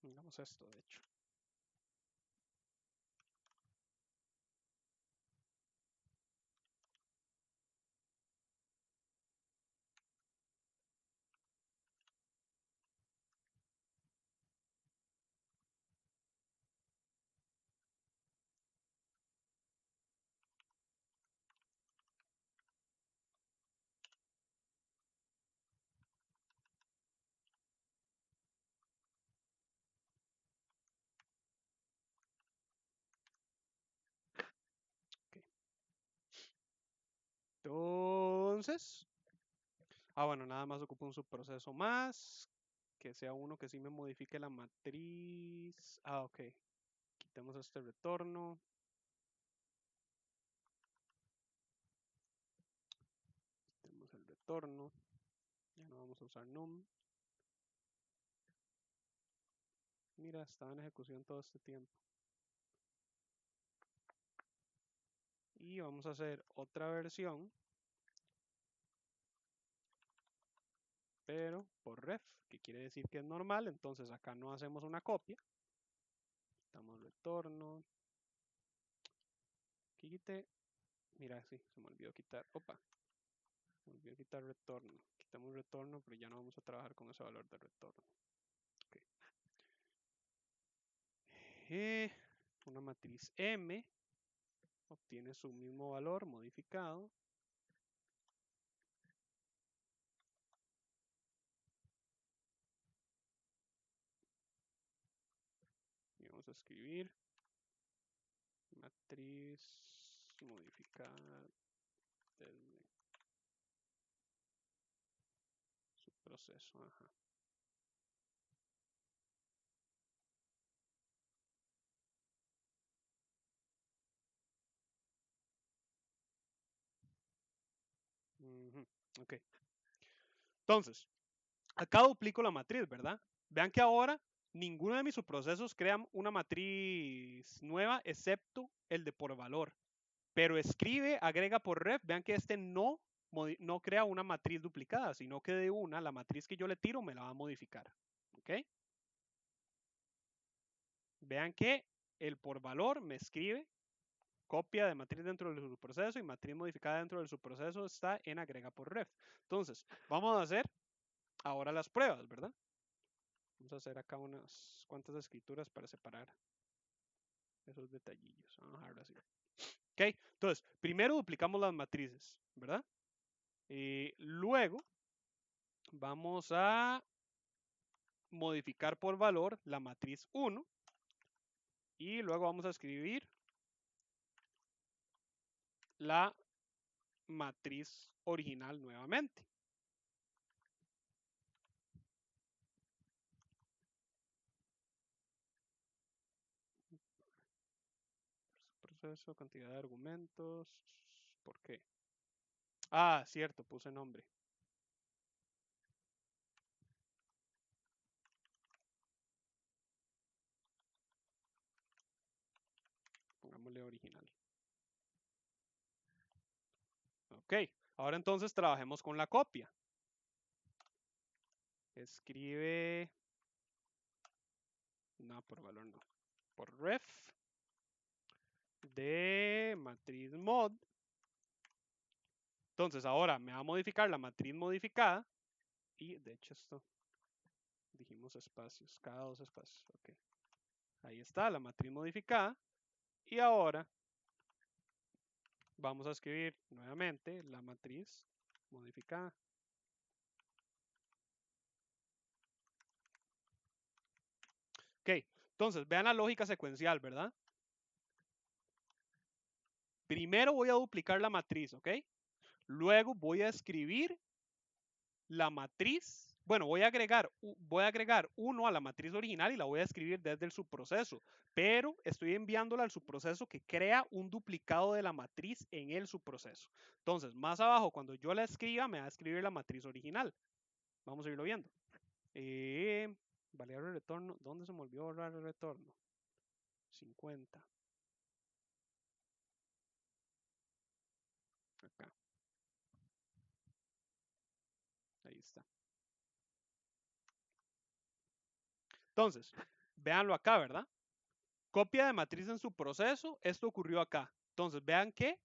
Hagamos esto, de hecho. Okay. Entonces, bueno, nada más ocupo un subproceso más, que sea uno que sí me modifique la matriz. Ok. Quitemos este retorno. Quitemos el retorno. Ya no vamos a usar num. Mira, estaba en ejecución todo este tiempo. Y vamos a hacer otra versión, pero por ref, que quiere decir que es normal. Entonces acá no hacemos una copia. Quitamos retorno. Quite. Mira, sí, se me olvidó quitar. Opa. Se me olvidó quitar retorno. Quitamos retorno, pero ya no vamos a trabajar con ese valor de retorno. Okay. Una matriz M obtiene su mismo valor modificado. Y vamos a escribir matriz modificada desde su proceso. Ajá. Ok. Entonces, acá duplico la matriz, ¿verdad? Vean que ahora ninguno de mis subprocesos crea una matriz nueva excepto el de por valor. Pero escribe, agrega por ref. Vean que este no crea una matriz duplicada, sino que de una, la matriz que yo le tiro me la va a modificar. ¿Ok? Vean que el por valor me escribe copia de matriz dentro del subproceso y matriz modificada dentro del subproceso está en agrega por ref. Entonces, vamos a hacer ahora las pruebas, ¿verdad? Vamos a hacer acá unas cuantas escrituras para separar esos detallillos. Vamos a dejarlo así. Ok, entonces, primero duplicamos las matrices, ¿verdad? Y luego vamos a modificar por valor la matriz 1 y luego vamos a escribir la matriz original nuevamente. Proceso, cantidad de argumentos. ¿Por qué? Ah, cierto, puse nombre. Pongámosle original. Ok, ahora entonces trabajemos con la copia. Escribe, no, por valor no, por ref de matriz mod. Entonces ahora me va a modificar la matriz modificada y de hecho esto dijimos espacios, cada dos espacios. Ok, ahí está la matriz modificada y ahora vamos a escribir nuevamente la matriz modificada. Ok, entonces vean la lógica secuencial, ¿verdad? Primero voy a duplicar la matriz, ¿ok? Luego voy a escribir la matriz. Bueno, voy a agregar 1 a la matriz original y la voy a escribir desde el subproceso, pero estoy enviándola al subproceso que crea un duplicado de la matriz en el subproceso. Entonces, más abajo, cuando yo la escriba, me va a escribir la matriz original. Vamos a irlo viendo. Variable de retorno. ¿Dónde se me olvidó borrar el retorno? 50. Acá. Ahí está. Entonces, véanlo acá, ¿verdad? Copia de matriz en su proceso. Esto ocurrió acá. Entonces, vean que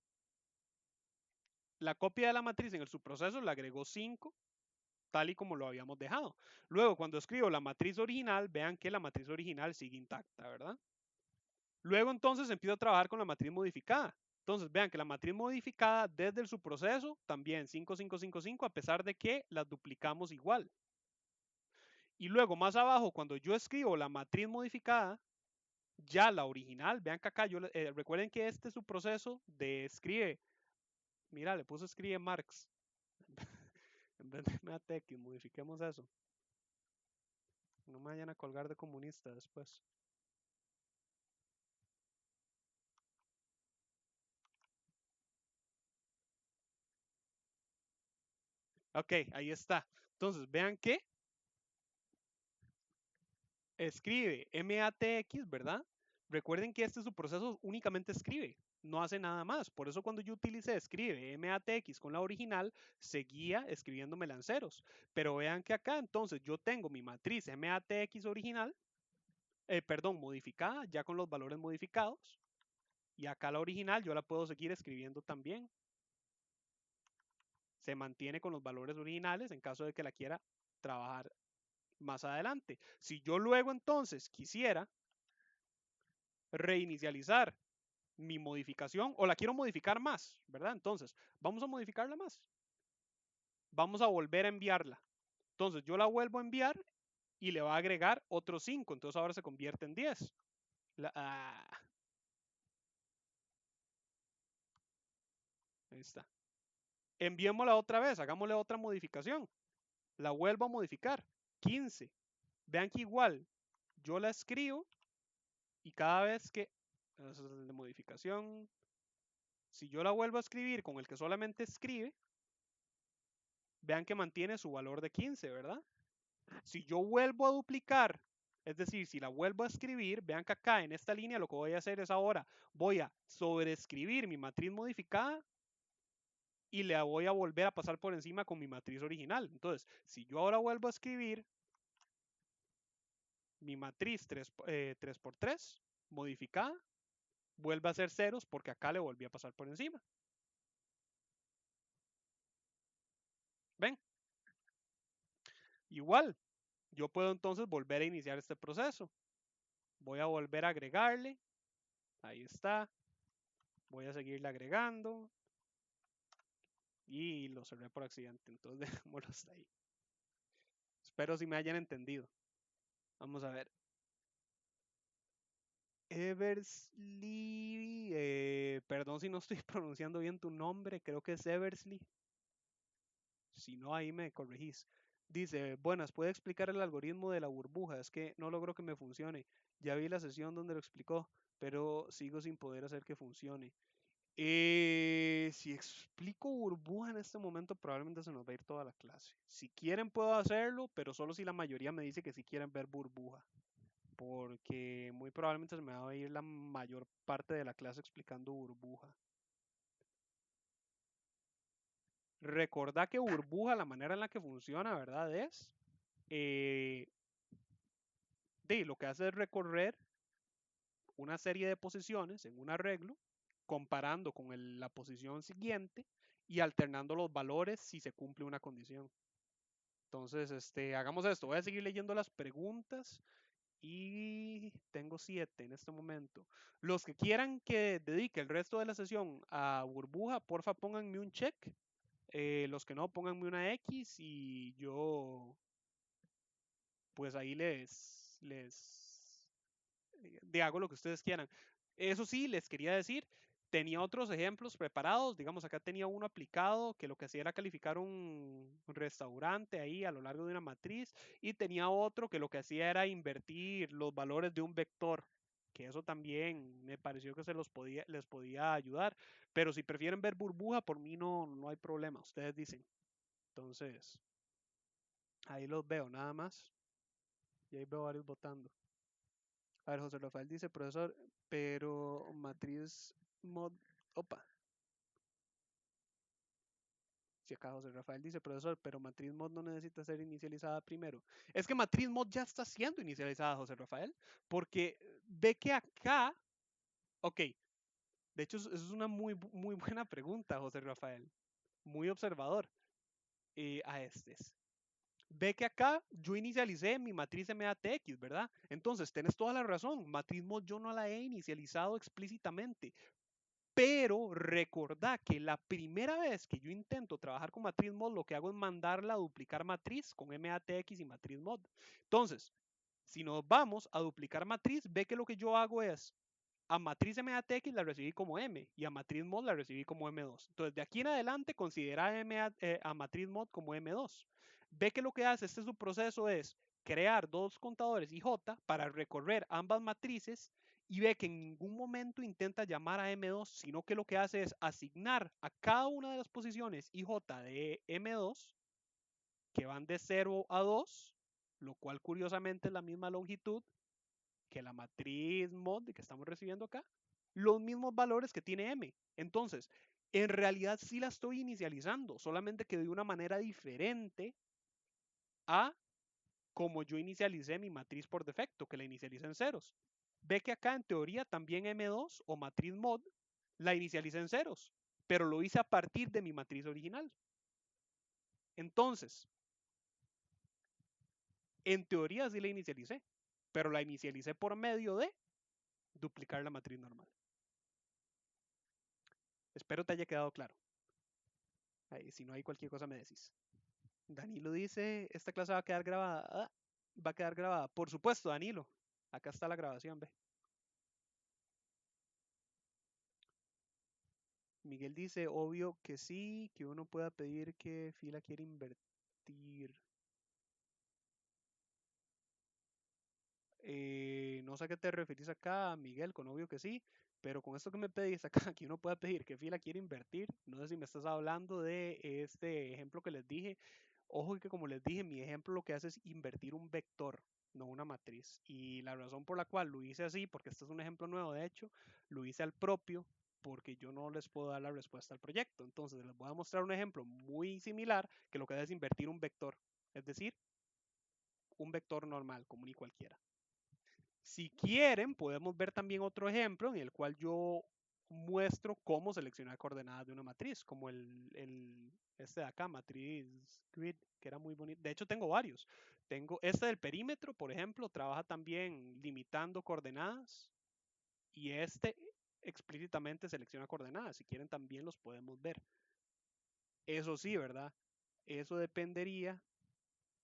la copia de la matriz en el subproceso le agregó 5, tal y como lo habíamos dejado. Luego, cuando escribo la matriz original, vean que la matriz original sigue intacta, ¿verdad? Luego, entonces, empiezo a trabajar con la matriz modificada. Entonces, vean que la matriz modificada desde el subproceso también 5, 5, 5, 5, a pesar de que las duplicamos igual. Y luego, más abajo, cuando yo escribo la matriz modificada, ya la original, vean que acá, recuerden que este es su proceso de escribe, mira, le puse escribe Marx, en vez de MATX, modifiquemos eso. No me vayan a colgar de comunista después. Ok, ahí está. Entonces, vean que escribe MATX, ¿verdad? Recuerden que este es su proceso, únicamente escribe, no hace nada más. Por eso cuando yo utilicé escribe MATX con la original, seguía escribiendo melanceros. Pero vean que acá entonces yo tengo mi matriz MATX original, perdón, modificada, ya con los valores modificados. Y acá la original yo la puedo seguir escribiendo también. Se mantiene con los valores originales en caso de que la quiera trabajar más adelante. Si yo luego entonces quisiera reinicializar mi modificación o la quiero modificar más, ¿verdad? Entonces, vamos a modificarla más. Vamos a volver a enviarla. Entonces, yo la vuelvo a enviar y le va a agregar otros 5. Entonces, ahora se convierte en 10. Ahí está. Enviémosla otra vez, hagámosle otra modificación. La vuelvo a modificar. 15. Vean que igual yo la escribo y cada vez que... Eso es el de modificación. Si yo la vuelvo a escribir con el que solamente escribe, vean que mantiene su valor de 15, ¿verdad? Si yo vuelvo a duplicar, es decir, si la vuelvo a escribir, vean que acá en esta línea lo que voy a hacer es ahora, voy a sobreescribir mi matriz modificada y le voy a volver a pasar por encima con mi matriz original. Entonces, si yo ahora vuelvo a escribir mi matriz 3x3 modificada, vuelve a ser ceros porque acá le volví a pasar por encima. ¿Ven? Igual, yo puedo entonces volver a iniciar este proceso. Voy a volver a agregarle. Ahí está. Voy a seguirle agregando. Y lo cerré por accidente. Entonces dejémoslo hasta ahí. Espero si me hayan entendido. Vamos a ver. Eversley. Perdón si no estoy pronunciando bien tu nombre. Creo que es Eversley. Si no, ahí me corregís. Dice, buenas, ¿puede explicar el algoritmo de la burbuja? Es que no logro que me funcione. Ya vi la sesión donde lo explicó, pero sigo sin poder hacer que funcione. Si explico burbuja en este momento, probablemente se nos va a ir toda la clase. Si quieren, puedo hacerlo, pero solo si la mayoría me dice que sí quieren ver burbuja. Porque muy probablemente se me va a ir la mayor parte de la clase explicando burbuja. Recordá que burbuja, la manera en la que funciona, ¿verdad? Es eh, lo que hace es recorrer una serie de posiciones en un arreglo, comparando con la posición siguiente y alternando los valores si se cumple una condición. Entonces, hagamos esto. Voy a seguir leyendo las preguntas y tengo 7 en este momento. Los que quieran que dedique el resto de la sesión a burbuja, porfa pónganme un check. Los que no, pónganme una X y yo, pues ahí hago lo que ustedes quieran. Eso sí, les quería decir, tenía otros ejemplos preparados, digamos, acá tenía uno aplicado que lo que hacía era calificar un restaurante ahí a lo largo de una matriz y tenía otro que lo que hacía era invertir los valores de un vector, que eso también me pareció que les podía ayudar, pero si prefieren ver burbuja, por mí no hay problema, ustedes dicen. Entonces, ahí los veo, nada más. Y ahí veo varios votando. A ver, José Rafael dice, profesor, pero matriz mod... Opa. Si acá José Rafael dice, profesor, pero matriz mod no necesita ser inicializada primero. Es que matriz mod ya está siendo inicializada, José Rafael, porque ve que acá, ok, de hecho eso es una muy buena pregunta, José Rafael, muy observador a estes. Ve que acá yo inicialicé mi matriz MATX, ¿verdad? Entonces, tenés toda la razón, matriz mod yo no la he inicializado explícitamente, pero recordá que la primera vez que yo intento trabajar con matriz mod, lo que hago es mandarla a duplicar matriz con MATX y matriz mod. Entonces, si nos vamos a duplicar matriz, ve que lo que yo hago es a matriz MATX la recibí como M y a matriz mod la recibí como M2. Entonces, de aquí en adelante, considera a matriz mod como M2. Ve que lo que hace este subproceso es crear dos contadores IJ para recorrer ambas matrices y ve que en ningún momento intenta llamar a M2, sino que lo que hace es asignar a cada una de las posiciones IJ de M2 que van de 0 a 2, lo cual curiosamente es la misma longitud que la matriz mod que estamos recibiendo acá, los mismos valores que tiene M. Entonces, en realidad sí la estoy inicializando, solamente que de una manera diferente a como yo inicialicé mi matriz por defecto, que la inicialicé en ceros. Ve que acá en teoría también M2 o matriz mod la inicialicé en ceros, pero lo hice a partir de mi matriz original. Entonces, en teoría sí la inicialicé, pero la inicialicé por medio de duplicar la matriz normal. Espero te haya quedado claro. Ahí, si no hay cualquier cosa me decís. Danilo dice, esta clase va a quedar grabada. Ah, va a quedar grabada. Por supuesto, Danilo. Acá está la grabación, ve. Miguel dice, obvio que sí, que uno pueda pedir que fila quiere invertir. No sé a qué te referís acá, Miguel, con obvio que sí, pero con esto que me pedís acá, que uno pueda pedir que fila quiere invertir, no sé si me estás hablando de este ejemplo que les dije. Ojo que como les dije, mi ejemplo lo que hace es invertir un vector, no una matriz. Y la razón por la cual lo hice así, porque este es un ejemplo nuevo, de hecho, lo hice al propio, porque yo no les puedo dar la respuesta al proyecto. Entonces les voy a mostrar un ejemplo muy similar, que lo que hace es invertir un vector, es decir, un vector normal, común y cualquiera. Si quieren, podemos ver también otro ejemplo en el cual yo muestro cómo seleccionar coordenadas de una matriz, como este de acá, matriz grid, que era muy bonito. De hecho, tengo varios. Tengo este del perímetro, por ejemplo, trabaja también limitando coordenadas y este explícitamente selecciona coordenadas. Si quieren, también los podemos ver. Eso sí, ¿verdad? Eso dependería.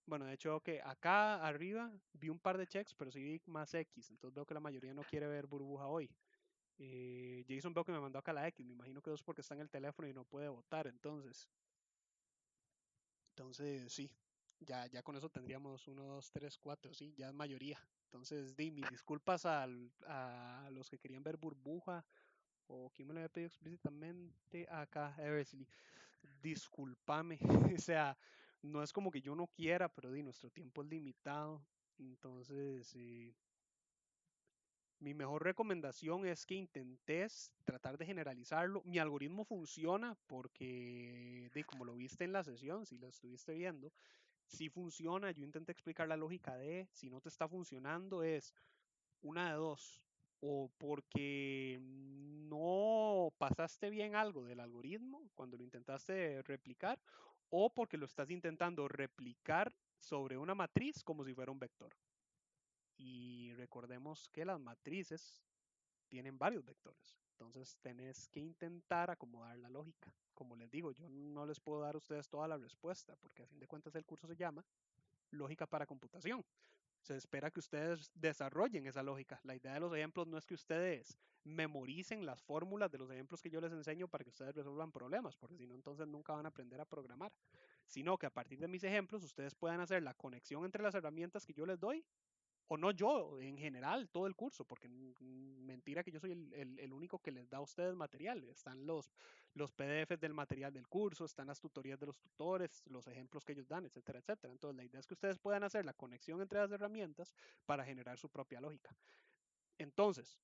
Bueno, de hecho, veo que acá arriba vi un par de checks, pero sí vi más X. Entonces veo que la mayoría no quiere ver burbuja hoy. Jason veo que me mandó acá la X. Me imagino que eso es porque está en el teléfono y no puede votar. Entonces sí. Ya con eso tendríamos 1, 2, 3, 4. Sí, ya es mayoría. Entonces, di mis disculpas a los que querían ver burbuja. O quién me lo había pedido explícitamente acá, Eversley. Discúlpame. O sea, no es como que yo no quiera, pero di, nuestro tiempo es limitado. Entonces, mi mejor recomendación es que intentes tratar de generalizarlo. Mi algoritmo funciona porque, de, como lo viste en la sesión, si lo estuviste viendo, sí funciona. Yo intenté explicar la lógica de, si no te está funcionando, es una de dos. O porque no pasaste bien algo del algoritmo cuando lo intentaste replicar, o porque lo estás intentando replicar sobre una matriz como si fuera un vector. Y recordemos que las matrices tienen varios vectores. Entonces tenés que intentar acomodar la lógica. Como les digo, yo no les puedo dar a ustedes toda la respuesta, porque a fin de cuentas el curso se llama Lógica para Computación. Se espera que ustedes desarrollen esa lógica. La idea de los ejemplos no es que ustedes memoricen las fórmulas de los ejemplos que yo les enseño para que ustedes resuelvan problemas, porque si no, entonces nunca van a aprender a programar, sino que a partir de mis ejemplos ustedes puedan hacer la conexión entre las herramientas que yo les doy, o no yo, en general, todo el curso, porque mentira que yo soy el único que les da a ustedes material. Están los PDFs del material del curso, están las tutorías de los tutores, los ejemplos que ellos dan, etcétera, etcétera. Entonces, la idea es que ustedes puedan hacer la conexión entre las herramientas para generar su propia lógica. Entonces,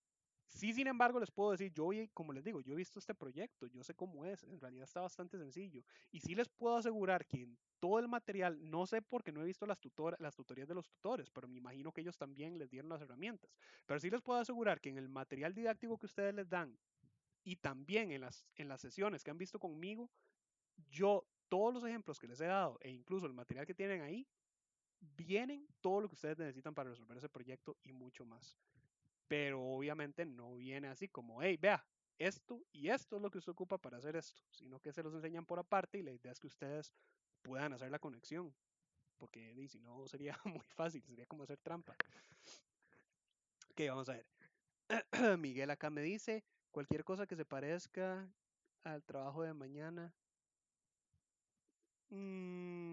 sí, sin embargo, les puedo decir, como les digo, yo he visto este proyecto, yo sé cómo es, en realidad está bastante sencillo. Y sí les puedo asegurar que en todo el material, no sé porque no he visto las tutorías de los tutores, pero me imagino que ellos también les dieron las herramientas. Pero sí les puedo asegurar que en el material didáctico que ustedes les dan y también en las sesiones que han visto conmigo, yo todos los ejemplos que les he dado e incluso el material que tienen ahí, vienen todo lo que ustedes necesitan para resolver ese proyecto y mucho más. Pero obviamente no viene así como, hey, vea, esto y esto es lo que usted ocupa para hacer esto, sino que se los enseñan por aparte y la idea es que ustedes puedan hacer la conexión, porque si no sería muy fácil, sería como hacer trampa. Ok, vamos a ver. Miguel acá me dice, cualquier cosa que se parezca al trabajo de mañana.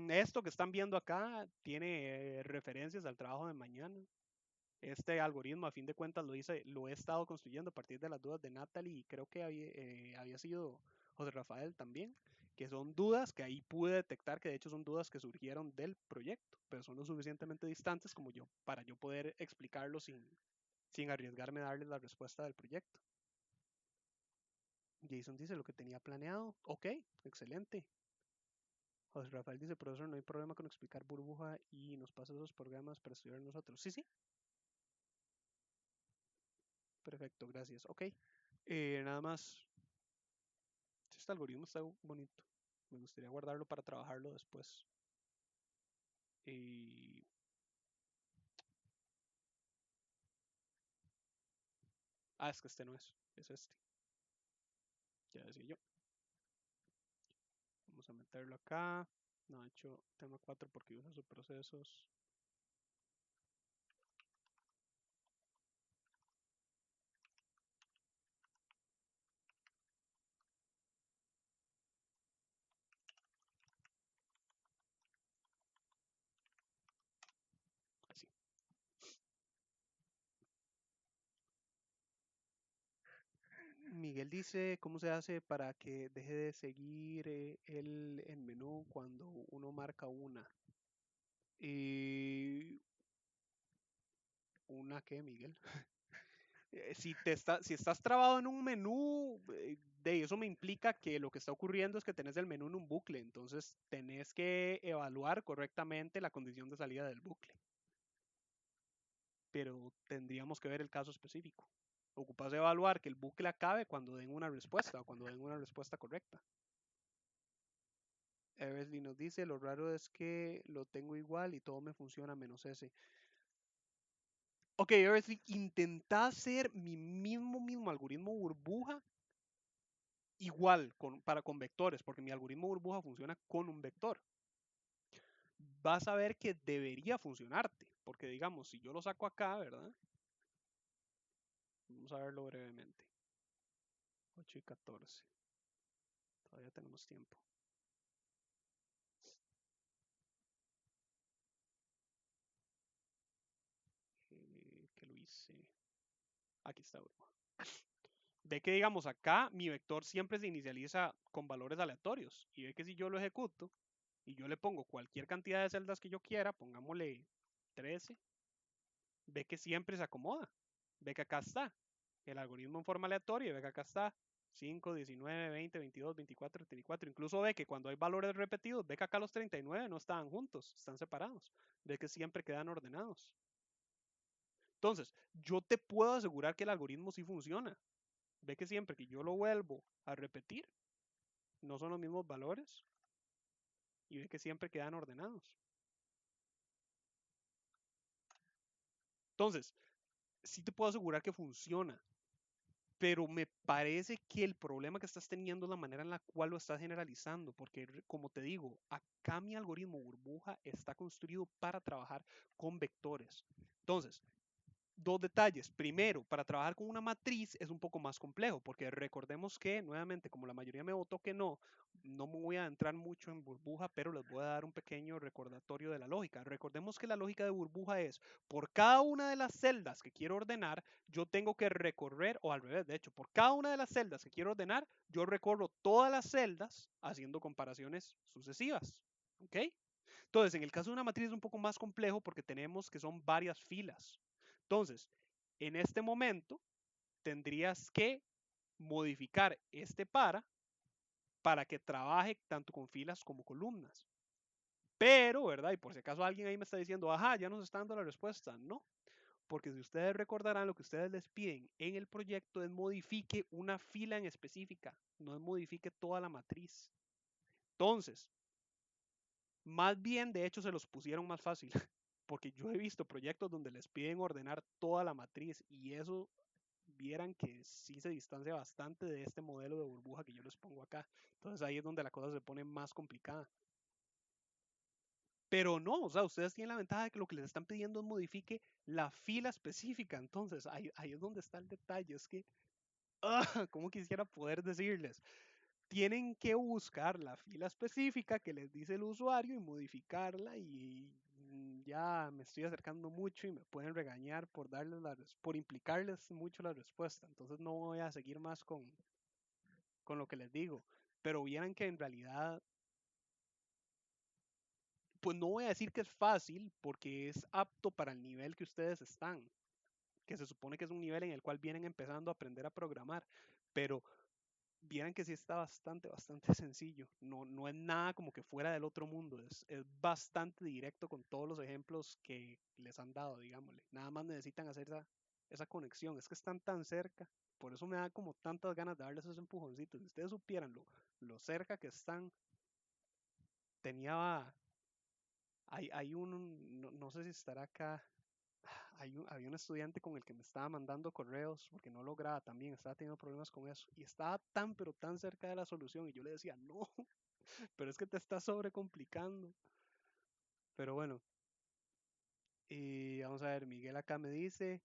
Esto que están viendo acá tiene referencias al trabajo de mañana. Este algoritmo, a fin de cuentas, lo he estado construyendo a partir de las dudas de Natalie y creo que había sido José Rafael también, que son dudas que ahí pude detectar que de hecho son dudas que surgieron del proyecto, pero son lo suficientemente distantes como yo para yo poder explicarlo sin arriesgarme a darles la respuesta del proyecto. Jason dice lo que tenía planeado. Ok, excelente. José Rafael dice, profesor, no hay problema con explicar burbuja y nos pasa esos programas para estudiar nosotros. Sí, sí. Perfecto, gracias. Ok. Nada más. Este algoritmo está bonito. Me gustaría guardarlo para trabajarlo después. Y... Ah, es que este no es. Es este. Ya decía yo. Vamos a meterlo acá. No he hecho tema 4 porque usa sus procesos. Así. Miguel dice, ¿cómo se hace para que deje de seguir el menú cuando uno marca una? Y... ¿Una qué, Miguel? Si estás trabado en un menú, de eso me implica que lo que está ocurriendo es que tenés el menú en un bucle, entonces tenés que evaluar correctamente la condición de salida del bucle. Pero tendríamos que ver el caso específico. Ocupas evaluar que el bucle acabe cuando den una respuesta o cuando den una respuesta correcta. Eversley nos dice, lo raro es que lo tengo igual y todo me funciona menos ese. Ok, Eversley, intenta hacer mi mismo algoritmo burbuja igual con vectores, porque mi algoritmo burbuja funciona con un vector. Vas a ver que debería funcionarte, porque digamos, si yo lo saco acá, ¿verdad? Vamos a verlo brevemente. 8 y 14. Todavía tenemos tiempo. Que lo hice. Aquí está burbuja. Ve que digamos acá mi vector siempre se inicializa con valores aleatorios. Y ve que si yo lo ejecuto y yo le pongo cualquier cantidad de celdas que yo quiera, pongámosle 13, ve que siempre se acomoda. Ve que acá está el algoritmo en forma aleatoria y ve que acá está 5, 19, 20, 22, 24, 34. Incluso ve que cuando hay valores repetidos, ve que acá los 39 no estaban juntos, están separados. Ve que siempre quedan ordenados. Entonces, yo te puedo asegurar que el algoritmo sí funciona. Ve que siempre que yo lo vuelvo a repetir, no son los mismos valores y ve que siempre quedan ordenados. Entonces, sí te puedo asegurar que funciona, pero me parece que el problema que estás teniendo es la manera en la cual lo estás generalizando, porque como te digo, acá mi algoritmo burbuja está construido para trabajar con vectores. Entonces, dos detalles. Primero, para trabajar con una matriz es un poco más complejo, porque recordemos que, nuevamente, como la mayoría me votó que no, no me voy a adentrar mucho en burbuja, pero les voy a dar un pequeño recordatorio de la lógica. Recordemos que la lógica de burbuja es, por cada una de las celdas que quiero ordenar, yo tengo que recorrer, o al revés, de hecho, por cada una de las celdas que quiero ordenar, yo recorro todas las celdas haciendo comparaciones sucesivas. ¿Ok? Entonces, en el caso de una matriz es un poco más complejo porque tenemos que son varias filas. Entonces, en este momento, tendrías que modificar este para que trabaje tanto con filas como columnas. Pero, ¿verdad? Y por si acaso alguien ahí me está diciendo, ajá, ya nos está dando la respuesta. No, porque si ustedes recordarán, lo que ustedes les piden en el proyecto es modifique una fila en específica, no es modifique toda la matriz. Entonces, más bien, de hecho, se los pusieron más fácil, porque yo he visto proyectos donde les piden ordenar toda la matriz y eso vieran que sí se distancia bastante de este modelo de burbuja que yo les pongo acá. Entonces ahí es donde la cosa se pone más complicada. Pero no, o sea, ustedes tienen la ventaja de que lo que les están pidiendo es modifique la fila específica. Entonces ahí es donde está el detalle. Es que, ¿cómo quisiera poder decirles? Tienen que buscar la fila específica que les dice el usuario y modificarla y ya me estoy acercando mucho y me pueden regañar por darles por implicarles mucho la respuesta. Entonces no voy a seguir más con lo que les digo. Pero vieran que en realidad, pues no voy a decir que es fácil porque es apto para el nivel que ustedes están, que se supone que es un nivel en el cual vienen empezando a aprender a programar. Pero vieran que sí está bastante sencillo. No, no es nada como que fuera del otro mundo. Es bastante directo con todos los ejemplos que les han dado, digámosle. Nada más necesitan hacer esa conexión. Es que están tan cerca. Por eso me da como tantas ganas de darles esos empujoncitos. Si ustedes supieran lo cerca que están, tenía, hay un, no, no sé si estará acá. Había un estudiante con el que me estaba mandando correos porque no lograba también, estaba teniendo problemas con eso y estaba tan pero tan cerca de la solución y yo le decía, no, pero es que te estás sobrecomplicando. Pero bueno, y vamos a ver, Miguel acá me dice,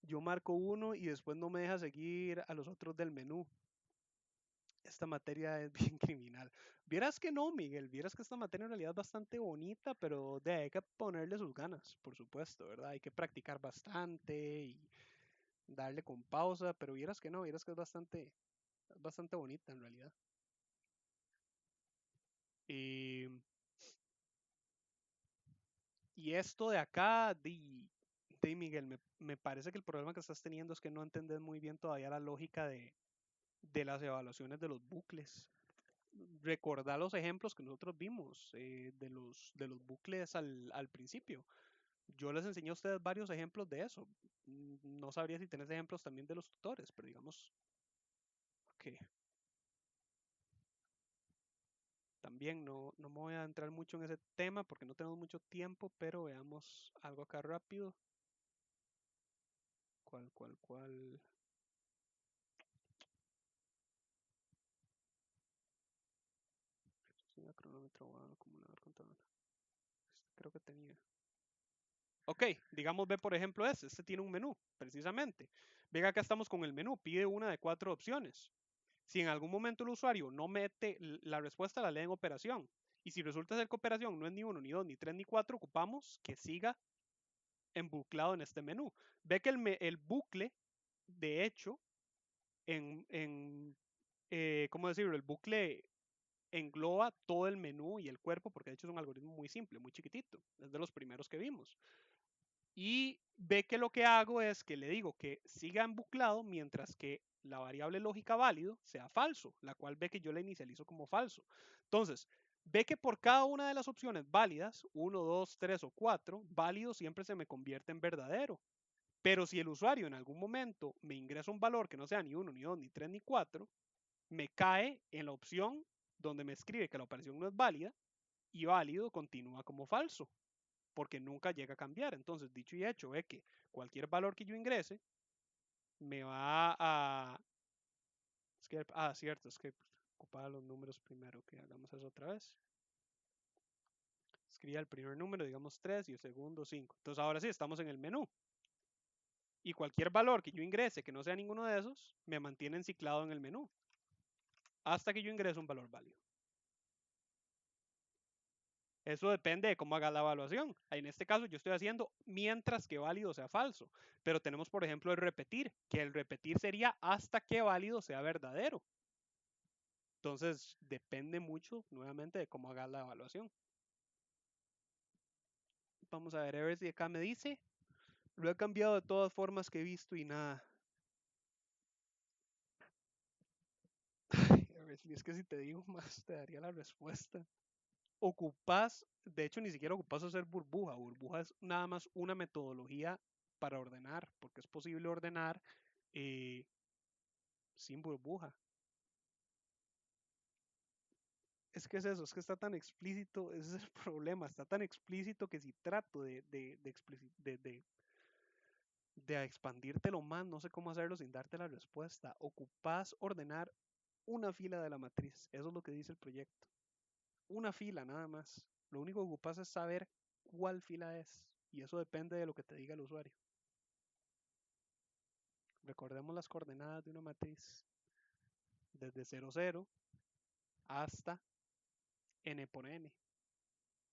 yo marco uno y después no me deja seguir a los otros del menú. Esta materia es bien criminal. Vieras que no, Miguel, vieras que esta materia en realidad es bastante bonita, pero hay que ponerle sus ganas, por supuesto, ¿verdad? Hay que practicar bastante y darle con pausa, pero vieras que no, vieras que es bastante bonita en realidad. Y, y esto de acá, de Miguel, me parece que el problema que estás teniendo es que no entendés muy bien todavía la lógica de las evaluaciones de los bucles. Recordá los ejemplos que nosotros vimos de los bucles al principio. Yo les enseñé a ustedes varios ejemplos de eso. No sabría si tenés ejemplos también de los tutores, pero digamos que también no me voy a entrar mucho en ese tema porque no tenemos mucho tiempo, pero veamos algo acá rápido. ¿Cuál? Cronómetro, acumulador, contador. Creo que tenía. Ok, digamos, ve por ejemplo este tiene un menú, precisamente. Venga, acá estamos con el menú, pide una de 4 opciones. Si en algún momento el usuario no mete la respuesta, la lee en operación. Y si resulta ser que operación no es ni 1, ni 2, ni 3, ni 4, ocupamos que siga embuclado en este menú. Ve que el bucle, de hecho, ¿cómo decirlo? El bucle engloba todo el menú y el cuerpo, porque de hecho es un algoritmo muy simple, muy chiquitito. Es de los primeros que vimos. Y ve que lo que hago es que le digo que siga embuclado mientras que la variable lógica válido sea falso, la cual ve que yo la inicializo como falso. Entonces, ve que por cada una de las opciones válidas, 1, 2, 3 o 4, válido siempre se me convierte en verdadero. Pero si el usuario en algún momento me ingresa un valor que no sea ni 1, ni 2, ni 3, ni 4, me cae en la opción donde me escribe que la operación no es válida y válido continúa como falso porque nunca llega a cambiar. Entonces, dicho y hecho, ve que cualquier valor que yo ingrese me va a... cierto, es que ocupaba los números primero, que hagamos eso otra vez. Escribía el primer número, digamos 3, y el segundo 5. Entonces, ahora sí, estamos en el menú. Y cualquier valor que yo ingrese que no sea ninguno de esos, me mantiene enciclado en el menú hasta que yo ingrese un valor válido. Eso depende de cómo hagas la evaluación. En este caso yo estoy haciendo mientras que válido sea falso. Pero tenemos, por ejemplo, el repetir, que el repetir sería hasta que válido sea verdadero. Entonces, depende mucho, nuevamente, de cómo hagas la evaluación. Vamos a ver si acá me dice. Lo he cambiado de todas formas que he visto y nada. A ver si es que si te digo más, te daría la respuesta. Ocupas, de hecho, ni siquiera ocupas hacer burbuja. Burbuja es nada más una metodología para ordenar, porque es posible ordenar eh, sin burbuja. Es que es eso, es que está tan explícito, ese es el problema, está tan explícito que si trato de expandírtelo más, no sé cómo hacerlo sin darte la respuesta. Ocupas ordenar una fila de la matriz, eso es lo que dice el proyecto. Una fila nada más. Lo único que ocupas es saber cuál fila es, y eso depende de lo que te diga el usuario. Recordemos las coordenadas de una matriz, desde 0,0 hasta n por n,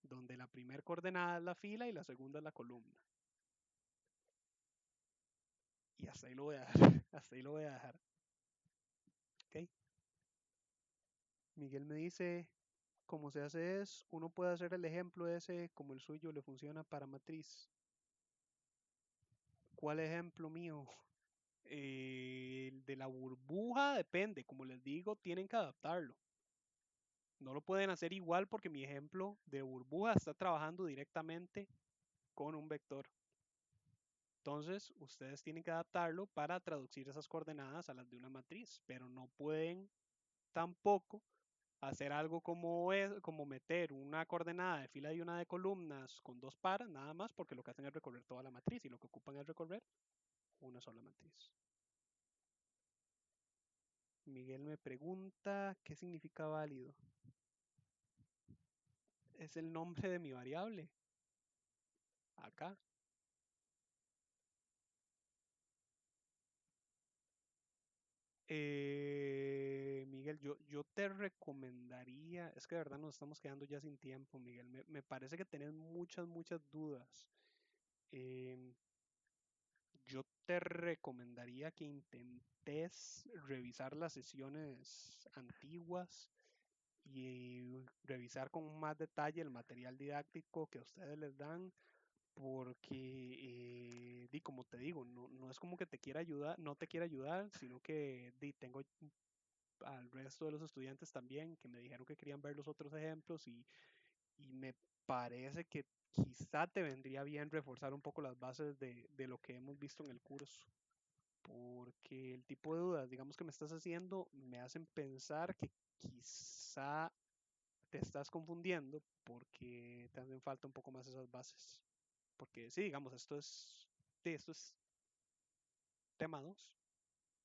donde la primera coordenada es la fila y la segunda es la columna. Y hasta ahí lo voy a dejar. Hasta ahí lo voy a dejar. ¿Ok? Miguel me dice, ¿cómo se hace es? Uno puede hacer el ejemplo ese como el suyo le funciona para matriz. ¿Cuál ejemplo mío? El de la burbuja depende, como les digo, tienen que adaptarlo. No lo pueden hacer igual porque mi ejemplo de burbuja está trabajando directamente con un vector. Entonces, ustedes tienen que adaptarlo para traducir esas coordenadas a las de una matriz, pero no pueden tampoco hacer algo como es, como meter una coordenada de fila y una de columnas con dos paras, nada más, porque lo que hacen es recorrer toda la matriz y lo que ocupan es recorrer una sola matriz. Miguel me pregunta, ¿qué significa válido? Es el nombre de mi variable. Acá. Miguel, yo te recomendaría, es que de verdad nos estamos quedando ya sin tiempo, Miguel. Me parece que tenés muchas dudas. Em, yo te recomendaría que intentes revisar las sesiones antiguas y revisar con más detalle el material didáctico que a ustedes les dan, porque, como te digo, no es como que te quiera ayudar, no te quiera ayudar, sino que tengo al resto de los estudiantes también que me dijeron que querían ver los otros ejemplos y me parece que quizá te vendría bien reforzar un poco las bases de lo que hemos visto en el curso, porque el tipo de dudas, digamos, que me estás haciendo me hacen pensar que quizá te estás confundiendo porque te hacen falta un poco más esas bases. Porque sí, digamos, esto es tema 2,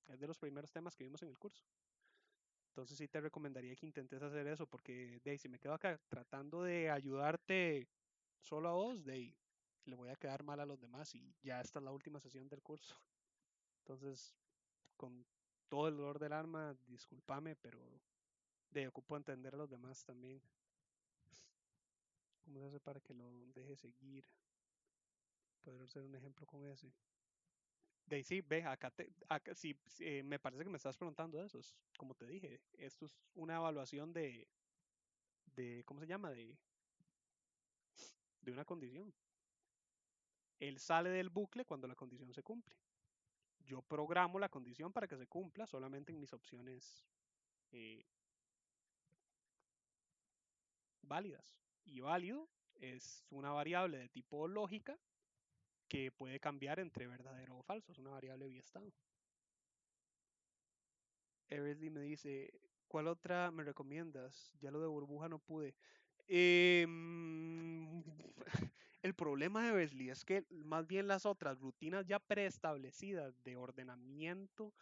es de los primeros temas que vimos en el curso. Entonces sí te recomendaría que intentes hacer eso, porque si me quedo acá tratando de ayudarte solo a vos, le voy a quedar mal a los demás y ya esta es la última sesión del curso. Entonces, con todo el dolor del alma, discúlpame, pero ocupo entender a los demás también. ¿Cómo se hace para que lo deje seguir? Poder ser un ejemplo con ese. Sí, ve, acá sí, me parece que me estás preguntando eso. Como te dije, esto es una evaluación ¿cómo se llama? De una condición. Él sale del bucle cuando la condición se cumple. Yo programo la condición para que se cumpla solamente en mis opciones eh, válidas. Y válido es una variable de tipo lógica que puede cambiar entre verdadero o falso. Es una variable biestado. Eversley me dice, ¿cuál otra me recomiendas? Ya lo de burbuja no pude. El problema de Eversley es que más bien las otras rutinas ya preestablecidas de ordenamiento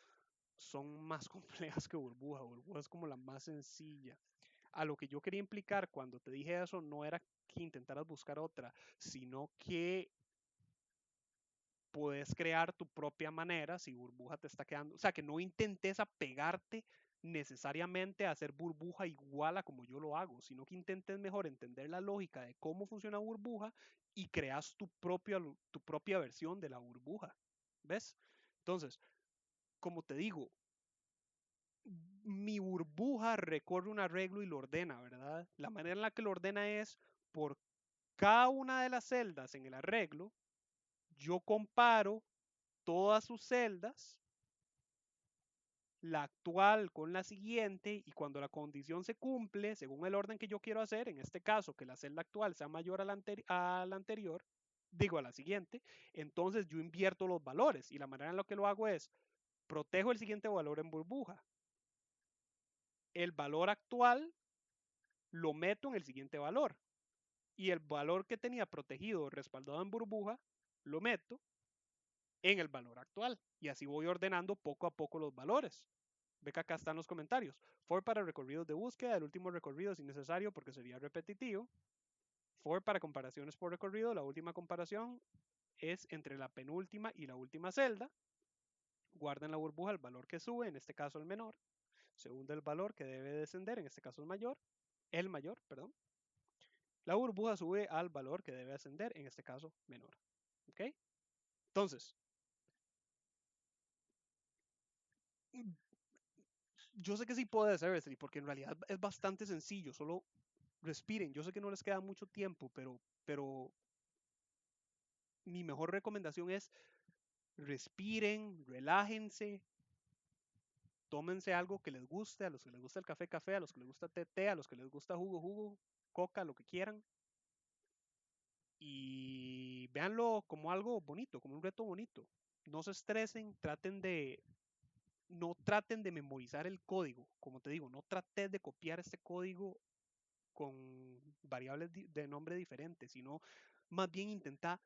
son más complejas que burbuja. Burbuja es como la más sencilla. A lo que yo quería implicar cuando te dije eso no era que intentaras buscar otra, sino que puedes crear tu propia manera si burbuja te está quedando. O sea, que no intentes apegarte necesariamente hacer burbuja igual a como yo lo hago, sino que intentes mejor entender la lógica de cómo funciona burbuja y creas tu propia versión de la burbuja. ¿Ves? Entonces, como te digo, mi burbuja recorre un arreglo y lo ordena, ¿verdad? La manera en la que lo ordena es por cada una de las celdas en el arreglo, yo comparo todas sus celdas, la actual con la siguiente, y cuando la condición se cumple, según el orden que yo quiero hacer, en este caso que la celda actual sea mayor a la anterior, digo a la siguiente, entonces yo invierto los valores y la manera en la que lo hago es, protejo el siguiente valor en burbuja. El valor actual lo meto en el siguiente valor y el valor que tenía protegido o respaldado en burbuja lo meto en el valor actual. Y así voy ordenando poco a poco los valores. Ve que acá están los comentarios. For para recorridos de búsqueda, el último recorrido es innecesario porque sería repetitivo. For para comparaciones por recorrido, la última comparación es entre la penúltima y la última celda. Guarda en la burbuja el valor que sube, en este caso el menor. Segundo, el valor que debe descender, en este caso el mayor, perdón. La burbuja sube al valor que debe ascender, en este caso menor. ¿Ok? Entonces, yo sé que sí puede ser, porque en realidad es bastante sencillo, solo respiren. Yo sé que no les queda mucho tiempo, pero mi mejor recomendación es respiren, relájense, tómense algo que les guste, a los que les gusta el café, café, a los que les gusta té, té, a los que les gusta jugo, jugo, coca, lo que quieran. Y véanlo como algo bonito, como un reto bonito. No se estresen, no traten de memorizar el código. Como te digo, no trates de copiar este código con variables de nombre diferentes, sino más bien intenta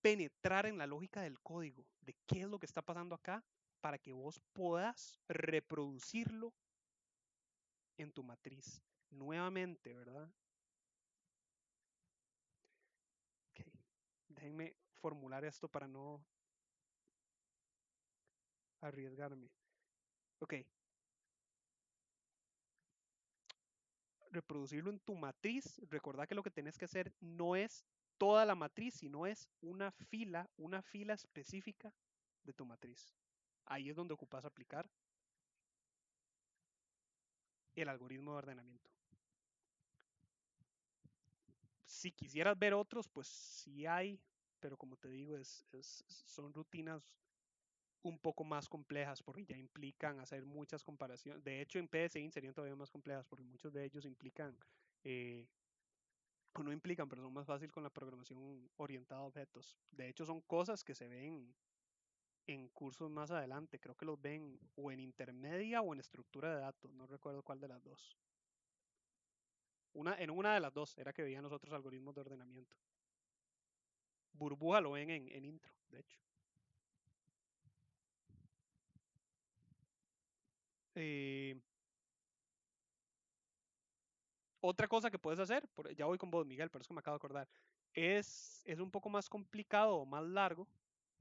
penetrar en la lógica del código, de qué es lo que está pasando acá, para que vos puedas reproducirlo en tu matriz nuevamente, ¿verdad? Ok, déjenme formular esto para no arriesgarme. Ok, reproducirlo en tu matriz, recordad que lo que tenés que hacer no es toda la matriz, sino es una fila específica de tu matriz. Ahí es donde ocupas aplicar el algoritmo de ordenamiento. Si quisieras ver otros, pues sí hay, pero como te digo, son rutinas un poco más complejas porque ya implican hacer muchas comparaciones. De hecho, en PSI serían todavía más complejas porque muchos de ellos implican, o no implican, pero son más fácil con la programación orientada a objetos. De hecho, son cosas que se ven en cursos más adelante. Creo que los ven o en intermedia o en estructura de datos. No recuerdo cuál de las dos. En una de las dos era que veían los otros algoritmos de ordenamiento. Burbuja lo ven en intro, de hecho. Eh, Otra cosa que puedes hacer, ya voy con vos, Miguel, pero es que me acabo de acordar, es un poco más complicado o más largo,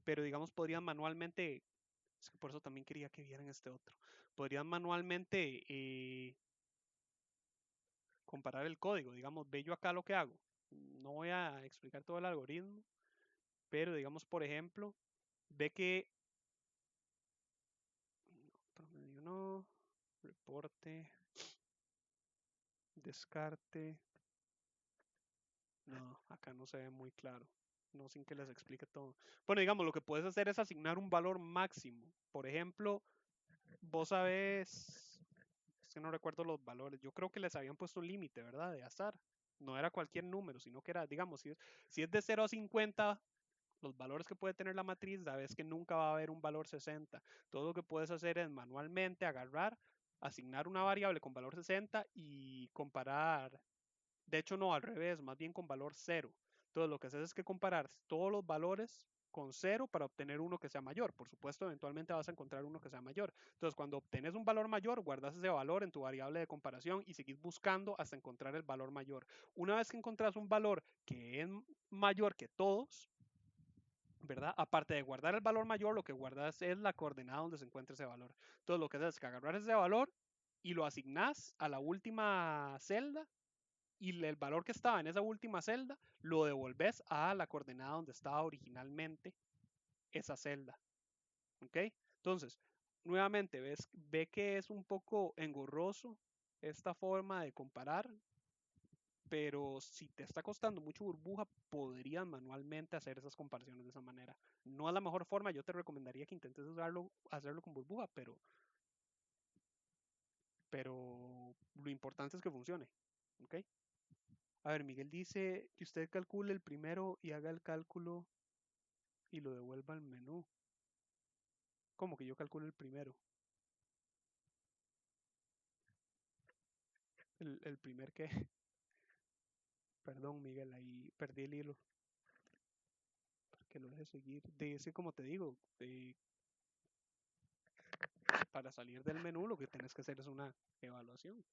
pero digamos podrían manualmente, es que por eso también quería que vieran este otro, podrían manualmente comparar el código, digamos, ve yo acá lo que hago. No voy a explicar todo el algoritmo, pero digamos, por ejemplo, ve que, no, promedio no, reporte, descarte, no, acá no se ve muy claro. No sin que les explique todo. Bueno, digamos, lo que puedes hacer es asignar un valor máximo. Por ejemplo, vos sabés, es que no recuerdo los valores. Yo creo que les habían puesto un límite, ¿verdad? De azar. No era cualquier número, sino que era, digamos, si es de 0 a 50, los valores que puede tener la matriz, sabes que nunca va a haber un valor 60. Todo lo que puedes hacer es manualmente agarrar, asignar una variable con valor 60 y comparar. De hecho, no, al revés, más bien con valor cero. Entonces, lo que haces es que comparar todos los valores con cero para obtener uno que sea mayor. Por supuesto, eventualmente vas a encontrar uno que sea mayor. Entonces, cuando obtenés un valor mayor, guardas ese valor en tu variable de comparación y seguís buscando hasta encontrar el valor mayor. Una vez que encontrás un valor que es mayor que todos, ¿verdad? Aparte de guardar el valor mayor, lo que guardas es la coordenada donde se encuentra ese valor. Entonces, lo que haces es que agarrar ese valor y lo asignás a la última celda y el valor que estaba en esa última celda lo devolves a la coordenada donde estaba originalmente esa celda. ¿Ok? Entonces, nuevamente, ve que es un poco engorroso esta forma de comparar, pero si te está costando mucho burbuja, podrías manualmente hacer esas comparaciones de esa manera. No es la mejor forma, yo te recomendaría que intentes hacerlo con burbuja, pero lo importante es que funcione. ¿Ok? A ver, Miguel dice que usted calcule el primero y haga el cálculo y lo devuelva al menú. ¿Cómo que yo calculo el primero? El primer que... Perdón, Miguel, ahí perdí el hilo. Que lo deje seguir. De ese, como te digo, para salir del menú lo que tienes que hacer es una evaluación.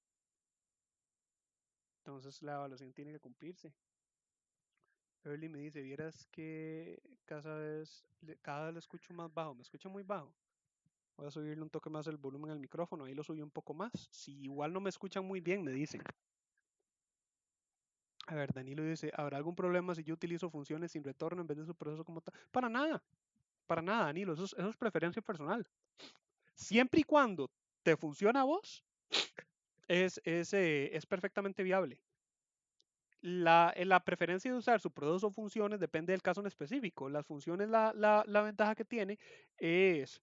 Entonces la evaluación tiene que cumplirse. Early me dice, vieras que cada vez lo escucho más bajo. ¿Me escucha muy bajo? Voy a subirle un toque más el volumen al micrófono. Ahí lo subí un poco más. Si igual no me escuchan muy bien, me dicen. A ver, Danilo dice, ¿habrá algún problema si yo utilizo funciones sin retorno en vez de su proceso como tal? Para nada, Danilo. Eso es preferencia personal. Siempre y cuando te funciona a vos, es perfectamente viable. La preferencia de usar su proceso o funciones depende del caso en específico. Las funciones, la ventaja que tiene es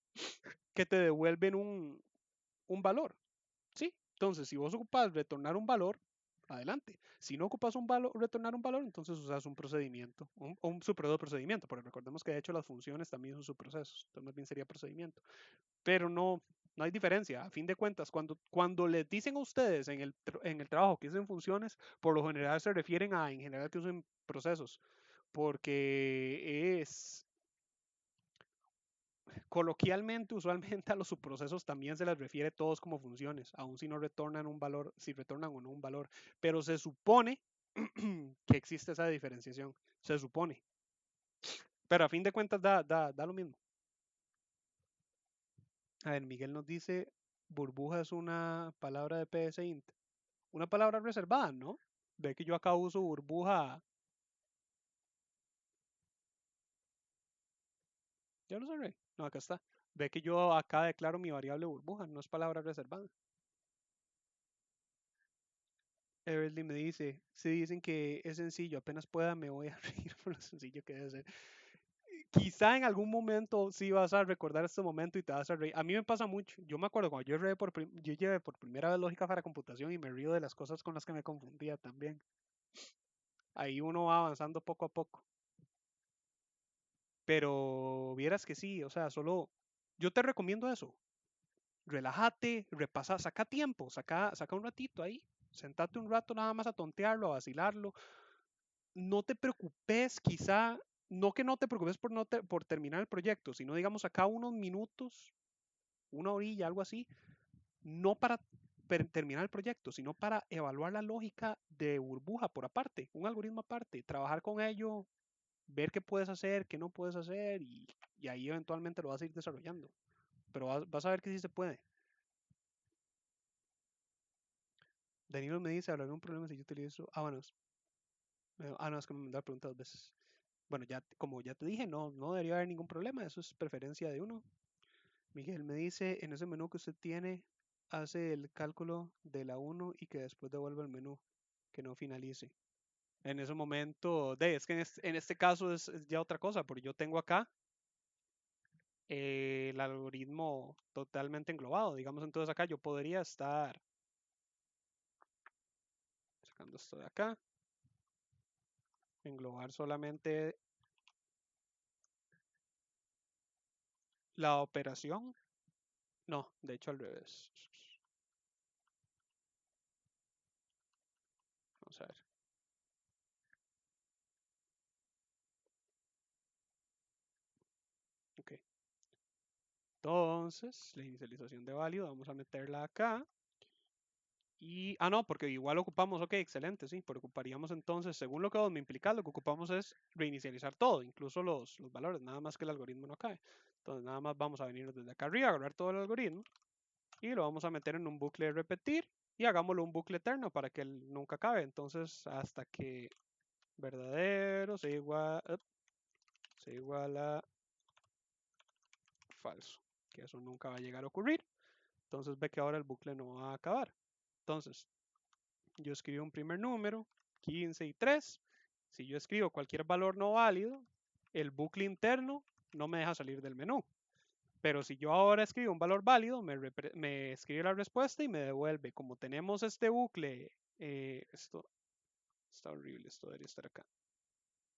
que te devuelven un valor. ¿Sí? Entonces, si vos ocupas retornar un valor, adelante. Si no ocupas retornar un valor, entonces usas un procedimiento, un subproceso de procedimiento, porque recordemos que de hecho las funciones también son subprocesos, entonces más bien sería procedimiento. Pero no hay diferencia. A fin de cuentas, cuando les dicen a ustedes en el trabajo que usen funciones, por lo general se refieren a en general que usen procesos, porque es coloquialmente, usualmente a los subprocesos también se les refiere todos como funciones, aun si no retornan un valor, si retornan o no un valor. Pero se supone que existe esa diferenciación, se supone. Pero a fin de cuentas da lo mismo. A ver, Miguel nos dice, burbuja es una palabra de PSInt. Una palabra reservada, ¿no? Ve que yo acá uso burbuja. Ya lo cerré. No, acá está. Ve que yo acá declaro mi variable burbuja, no es palabra reservada. Everly me dice, si dicen que es sencillo, apenas pueda me voy a reír por lo sencillo que debe ser. Quizá en algún momento sí vas a recordar este momento y te vas a reír. A mí me pasa mucho. Yo me acuerdo cuando yo llevé por primera vez lógica para computación y me río de las cosas con las que me confundía también. Ahí uno va avanzando poco a poco. Pero vieras que sí, o sea, solo yo te recomiendo eso. Relájate, repasa, saca tiempo, saca un ratito ahí. Sentate un rato nada más a tontearlo, a vacilarlo. No te preocupes, quizá, no que no te preocupes por terminar el proyecto, sino digamos acá unos minutos, una orilla, algo así, no para terminar el proyecto, sino para evaluar la lógica de burbuja por aparte, un algoritmo aparte, trabajar con ello, ver qué puedes hacer, qué no puedes hacer y ahí eventualmente lo vas a ir desarrollando. Pero vas a ver que sí se puede. Danilo me dice, ¿habrá algún problema si yo utilizo? Bueno, no, es que me mandó la pregunta dos veces. Bueno, ya, como ya te dije, no debería haber ningún problema, eso es preferencia de uno. Miguel me dice, en ese menú que usted tiene, hace el cálculo de la uno y que después devuelva el menú, que no finalice. En ese momento, es que en este caso es ya otra cosa, porque yo tengo acá el algoritmo totalmente englobado. Digamos, entonces acá yo podría estar sacando esto de acá, englobar solamente la operación. No, de hecho al revés. Vamos a ver. Ok. Entonces, la inicialización de válido, vamos a meterla acá. No, porque igual ocupamos, ok, excelente, sí, pero ocuparíamos entonces, según lo que vos me implicas, lo que ocupamos es reinicializar todo, incluso los valores, nada más que el algoritmo no cae. Entonces, nada más vamos a venir desde acá arriba, agarrar todo el algoritmo y lo vamos a meter en un bucle de repetir y hagámoslo un bucle eterno para que él nunca acabe. Entonces, hasta que verdadero se igual a falso, que eso nunca va a llegar a ocurrir. Entonces ve que ahora el bucle no va a acabar. Entonces, yo escribo un primer número, 15 y 3. Si yo escribo cualquier valor no válido, el bucle interno no me deja salir del menú. Pero si yo ahora escribo un valor válido, me escribe la respuesta y me devuelve. Como tenemos este bucle, esto está horrible, esto debería estar acá.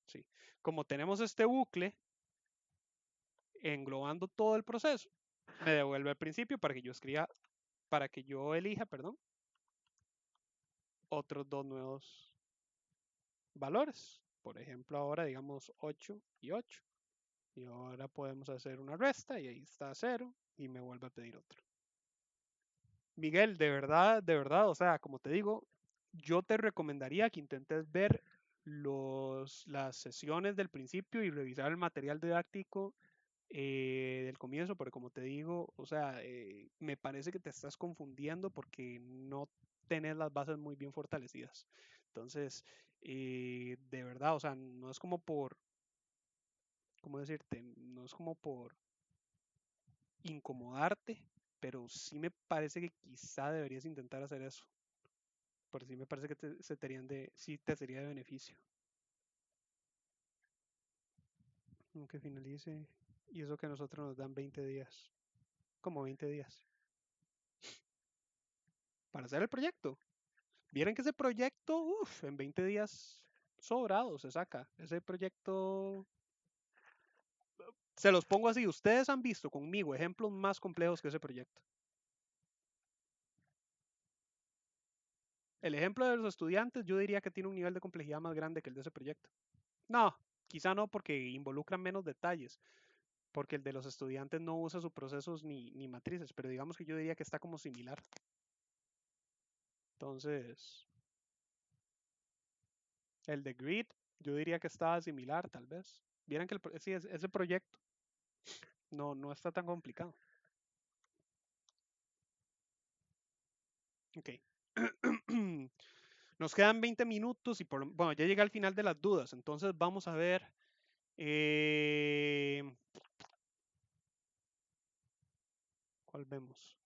Sí. Como tenemos este bucle englobando todo el proceso, me devuelve al principio para que yo elija, perdón, otros dos nuevos valores. Por ejemplo, ahora digamos 8 y 8. Y ahora podemos hacer una resta y ahí está 0 y me vuelve a pedir otro. Miguel, de verdad, o sea, como te digo, yo te recomendaría que intentes ver las sesiones del principio y revisar el material didáctico del comienzo, porque como te digo, o sea, me parece que te estás confundiendo porque no tenés las bases muy bien fortalecidas. Entonces, de verdad, o sea, no es como por, ¿cómo decirte? No es como por incomodarte, pero sí me parece que quizá deberías intentar hacer eso. Por sí me parece que sí te sería de beneficio. Aunque finalice. Y eso que nosotros nos dan 20 días. Como 20 días. Para hacer el proyecto. Vieron que ese proyecto, uff, en 20 días sobrado se saca. Ese proyecto, se los pongo así, ustedes han visto conmigo ejemplos más complejos que ese proyecto. El ejemplo de los estudiantes yo diría que tiene un nivel de complejidad más grande que el de ese proyecto. No, quizá no porque involucra menos detalles, porque el de los estudiantes no usa sus procesos ni matrices, pero digamos que yo diría que está como similar. Entonces, el de Grid, yo diría que estaba similar, tal vez. Vieran que sí, ese proyecto no está tan complicado. Ok. Nos quedan 20 minutos y bueno, ya llega al final de las dudas. Entonces vamos a ver. eh, ¿Cuál vemos?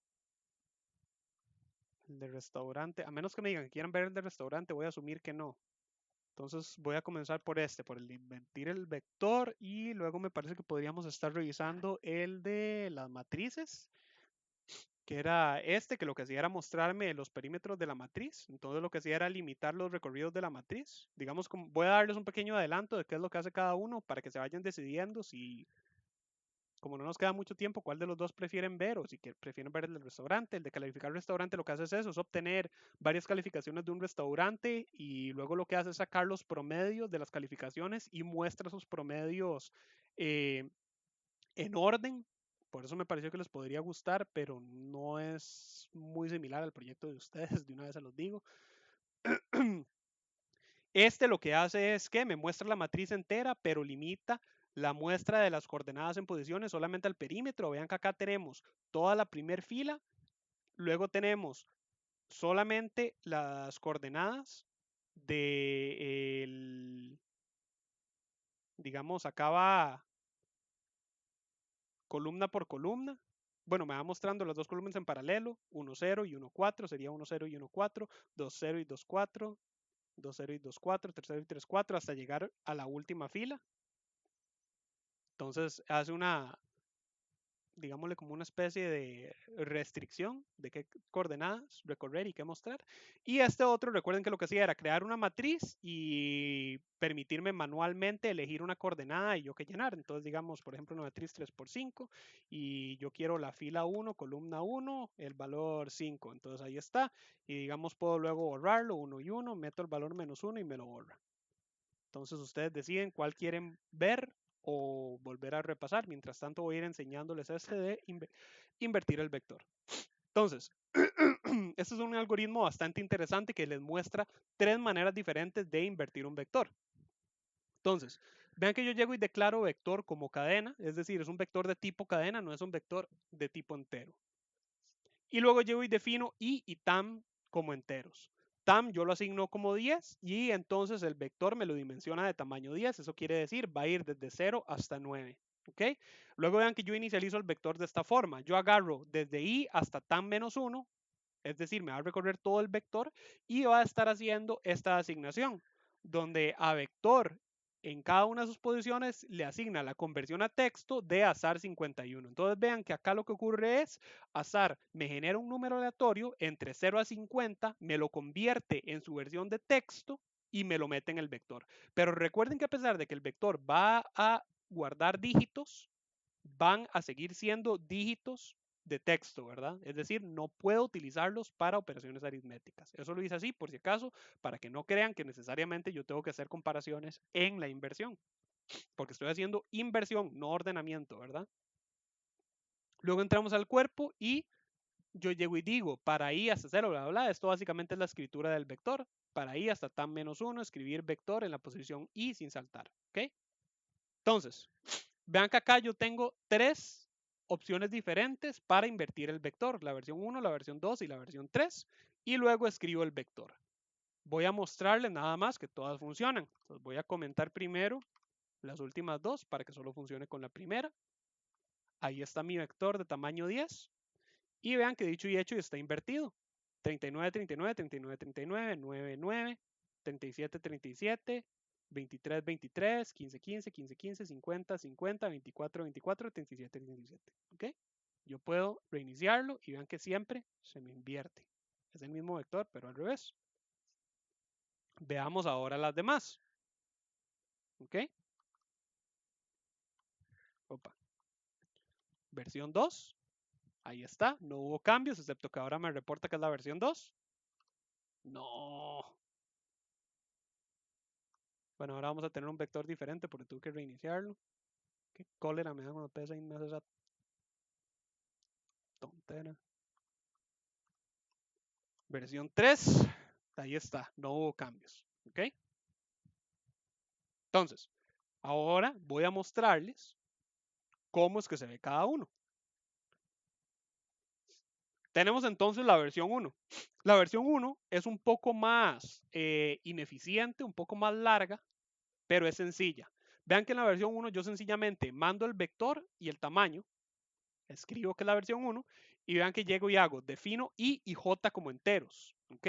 El de restaurante. A menos que me digan que quieran ver el de restaurante, voy a asumir que no. Entonces voy a comenzar por el de invertir el vector y luego me parece que podríamos estar revisando el de las matrices, que era este, que lo que hacía era mostrarme los perímetros de la matriz. Entonces lo que hacía era limitar los recorridos de la matriz. Digamos, voy a darles un pequeño adelanto de qué es lo que hace cada uno para que se vayan decidiendo si, como no nos queda mucho tiempo, cuál de los dos prefieren ver o si prefieren ver el del restaurante. El de calificar el restaurante lo que hace es eso, es obtener varias calificaciones de un restaurante y luego lo que hace es sacar los promedios de las calificaciones y muestra esos promedios eh, en orden. Por eso me pareció que les podría gustar, pero no es muy similar al proyecto de ustedes, de una vez se los digo. Este lo que hace es que me muestra la matriz entera, pero limita la muestra de las coordenadas en posiciones solamente al perímetro. Vean que acá tenemos toda la primer fila, luego tenemos solamente las coordenadas de, digamos, acá va columna por columna. Bueno, me va mostrando las dos columnas en paralelo, 1, 0 y 1, 4, sería 1, 0 y 1, 4, 2, 0 y 2, 4, 2, 0 y 2, 4, 3, 0 y 3, 4, hasta llegar a la última fila. Entonces hace una, digámosle como una especie de restricción de qué coordenadas recorrer y qué mostrar. Y este otro, recuerden que lo que hacía era crear una matriz y permitirme manualmente elegir una coordenada y yo que llenar. Entonces, digamos, por ejemplo, una matriz 3 por 5 y yo quiero la fila 1, columna 1, el valor 5. Entonces ahí está. Y digamos, puedo luego borrarlo, 1 y 1, meto el valor -1 y me lo borra. Entonces ustedes deciden cuál quieren ver o volver a repasar. Mientras tanto voy a ir enseñándoles este de invertir el vector. Entonces, este es un algoritmo bastante interesante que les muestra tres maneras diferentes de invertir un vector. Entonces, vean que yo llego y declaro vector como cadena, es decir, es un vector de tipo cadena, no es un vector de tipo entero. Y luego llego y defino i y tam como enteros. Tam yo lo asigno como 10 y entonces el vector me lo dimensiona de tamaño 10. Eso quiere decir va a ir desde 0 hasta 9. ¿Ok? Luego vean que yo inicializo el vector de esta forma. Yo agarro desde i hasta tam menos 1, es decir, me va a recorrer todo el vector y va a estar haciendo esta asignación, donde a vector en cada una de sus posiciones le asigna la conversión a texto de azar 51. Entonces vean que acá lo que ocurre es, azar me genera un número aleatorio entre 0 a 50, me lo convierte en su versión de texto y me lo mete en el vector. Pero recuerden que a pesar de que el vector va a guardar dígitos, van a seguir siendo dígitos de texto, ¿verdad? Es decir, no puedo utilizarlos para operaciones aritméticas. Eso lo hice así, por si acaso, para que no crean que necesariamente yo tengo que hacer comparaciones en la inversión, porque estoy haciendo inversión, no ordenamiento, ¿verdad? Luego entramos al cuerpo y yo llego y digo, para i hasta 0, bla, bla, bla, esto básicamente es la escritura del vector. Para i hasta tan menos 1, escribir vector en la posición i sin saltar, ¿ok? Entonces, vean que acá yo tengo 3 opciones diferentes para invertir el vector, la versión 1, la versión 2 y la versión 3, y luego escribo el vector. Voy a mostrarles nada más que todas funcionan. Entonces voy a comentar primero las últimas dos para que solo funcione con la primera. Ahí está mi vector de tamaño 10 y vean que dicho y hecho está invertido. 39, 39, 39, 39, 9, 9, 37, 37, 23, 23, 15, 15, 15, 15, 50, 50, 24, 24, 37, 37. ¿Ok? Yo puedo reiniciarlo y vean que siempre se me invierte. Es el mismo vector, pero al revés. Veamos ahora las demás. ¿Ok? Opa. Versión 2. Ahí está. No hubo cambios, excepto que ahora me reporta que es la versión 2. No. Bueno, ahora vamos a tener un vector diferente porque tuve que reiniciarlo. Qué cólera me da cuando pesa y me hace esa tontera. Versión 3. Ahí está. No hubo cambios. ¿Ok? Entonces, ahora voy a mostrarles cómo es que se ve cada uno. Tenemos entonces la versión 1. La versión 1 es un poco más ineficiente, un poco más larga, pero es sencilla. Vean que en la versión 1 yo sencillamente mando el vector y el tamaño, escribo que es la versión 1 y vean que llego y hago, defino i y j como enteros. ¿Ok?